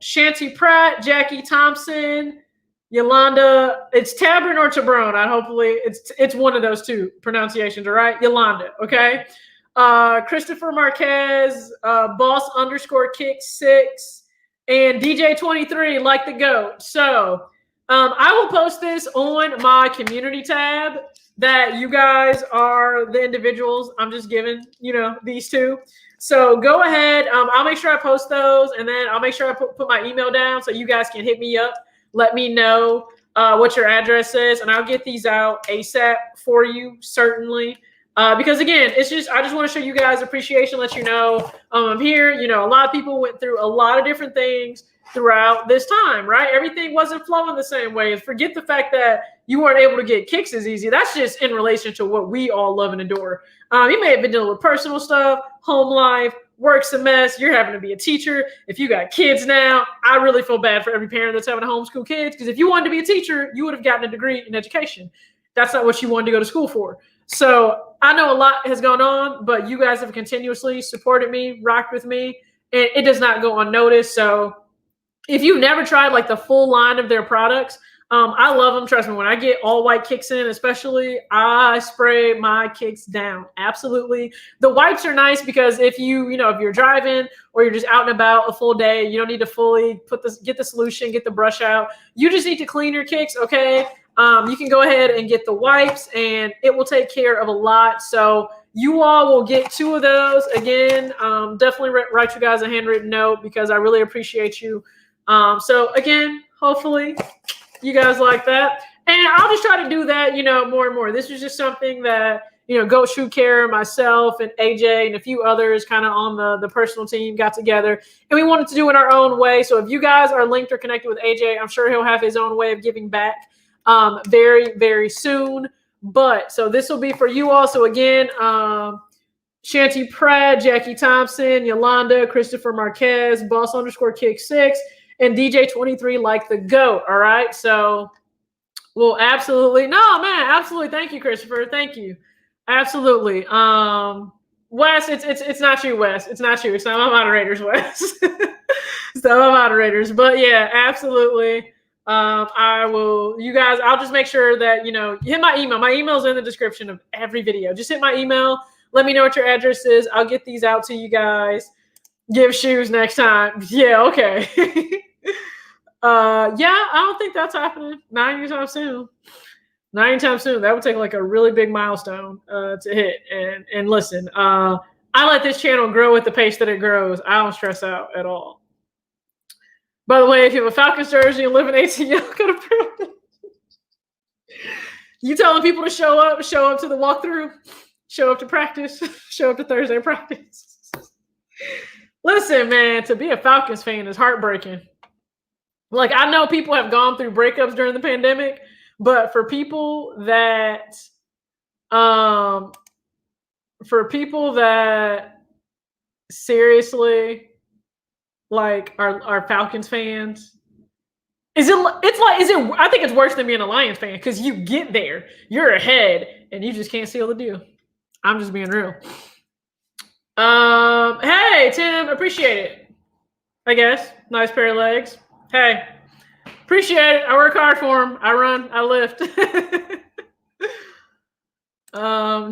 Speaker 1: Shanty Pratt, Jackie Thompson, Yolanda. It's Tabern or Tabron. Hopefully it's one of those two pronunciations. All right. Yolanda. Okay. Christopher Marquez, boss underscore kick 6, and DJ 23 like the goat. So I will post this on my community tab that you guys are the individuals. I'm just giving, these two. So go ahead. I'll make sure I post those, and then I'll make sure I put my email down so you guys can hit me up. Let me know what your address is, and I'll get these out ASAP for you, certainly. Because again, I just want to show you guys appreciation, let you know I'm here. A lot of people went through a lot of different things throughout this time, right? Everything wasn't flowing the same way. Forget the fact that you weren't able to get kicks as easy. That's just in relation to what we all love and adore. You may have been dealing with personal stuff, home life, work's a mess. You're having to be a teacher. If you got kids now, I really feel bad for every parent that's having to homeschool kids, because if you wanted to be a teacher, you would have gotten a degree in education. That's not what you wanted to go to school for. So I know a lot has gone on, but you guys have continuously supported me, rocked with me, and it does not go unnoticed. So if you've never tried like the full line of their products, I love them. Trust me, when I get all white kicks in, especially, I spray my kicks down. Absolutely. The wipes are nice because if if you're driving or you're just out and about a full day, you don't need to fully get the solution, get the brush out. You just need to clean your kicks, okay? You can go ahead and get the wipes, and it will take care of a lot. So you all will get 2 of those. Again, definitely write you guys a handwritten note because I really appreciate you. So again, hopefully you guys like that. And I'll just try to do that, more and more. This was just something that, Goat Shoe Care, myself, and AJ, and a few others kind of on the personal team got together. And we wanted to do it our own way. So if you guys are linked or connected with AJ, I'm sure he'll have his own way of giving back very, very soon. But so this will be for you all. So again, Shanty Pratt, Jackie Thompson, Yolanda, Christopher Marquez, boss underscore kick 6, and DJ 23 like the goat. All right. So well, absolutely. No, man, absolutely. Thank you, Christopher. Thank you. Absolutely. Wes, it's not you, Wes. It's not you. It's not my moderators, Wes. It's not my moderators. But yeah, absolutely. I will, you guys, I'll just make sure that, hit my email. My email's in the description of every video. Just hit my email. Let me know what your address is. I'll get these out to you guys. Give shoes next time. Yeah, okay. Yeah, I don't think that's happening. Not anytime soon. Not anytime soon. That would take like a really big milestone to hit. And listen, I let this channel grow at the pace that it grows. I don't stress out at all. By the way, if you have a Falcons jersey and live in ATL, go to prove. You telling people to show up to the walkthrough, show up to practice, show up to Thursday practice. Listen, man, to be a Falcons fan is heartbreaking. Like, I know people have gone through breakups during the pandemic, but for people that seriously like are Falcons fans, I think it's worse than being a Lions fan, because you get there, you're ahead, and you just can't seal the deal. I'm just being real. Hey, Tim, appreciate it. I guess. Nice pair of legs. Hey, appreciate it. I work hard for them. I run, I lift.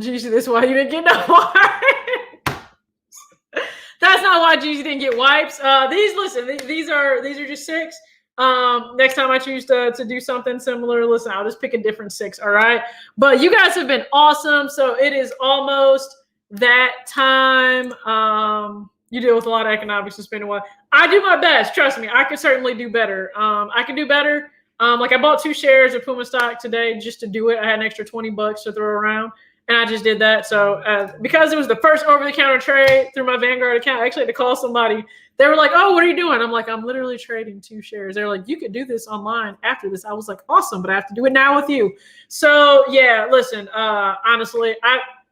Speaker 1: Gigi, this is why you didn't get no wipes. That's not why Gigi didn't get wipes. These are just 6. Next time I choose to do something similar, listen, I'll just pick a different 6. All right. But you guys have been awesome. So it is almost that time. You deal with a lot of economics and spending a while. I do my best. Trust me. I could certainly do better. I can do better. Like, I bought 2 shares of Puma stock today just to do it. I had an extra $20 to throw around, and I just did that. So because it was the first over-the-counter trade through my Vanguard account, I actually had to call somebody. They were like, "Oh, what are you doing?" I'm like, "I'm literally trading 2 shares." They're like, "You could do this online after this." I was like, "Awesome, but I have to do it now with you." So yeah, listen. Honestly,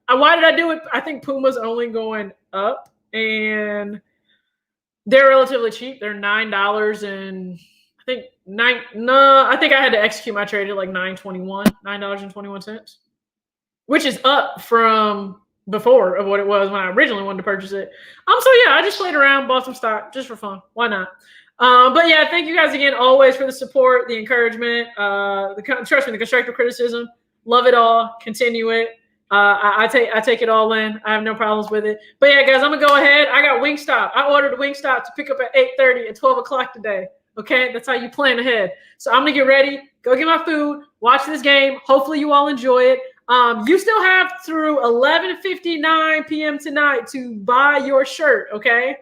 Speaker 1: why did I do it? I think Puma's only going up, and they're relatively cheap. They're $9 and I think I had to execute my trade at like $9.21, $9.21, which is up from before of what it was when I originally wanted to purchase it. So yeah, I just played around, bought some stock just for fun. Why not? But yeah, thank you guys again always for the support, the encouragement, trust me, the constructive criticism. Love it all. Continue it. I take it all in. I have no problems with it. But yeah, guys, I'm gonna go ahead. I got Wingstop. I ordered a Wingstop to pick up at 8:30 and 12 o'clock today. Okay, that's how you plan ahead. So I'm gonna get ready, go get my food, watch this game. Hopefully you all enjoy it. You still have through 11:59 p.m. tonight to buy your shirt, okay?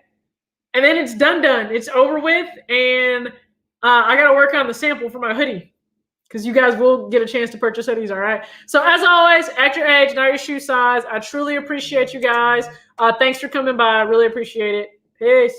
Speaker 1: And then it's done. It's over with, and I got to work on the sample for my hoodie because you guys will get a chance to purchase hoodies, all right? So as always, act your age, not your shoe size. I truly appreciate you guys. Thanks for coming by. I really appreciate it. Peace.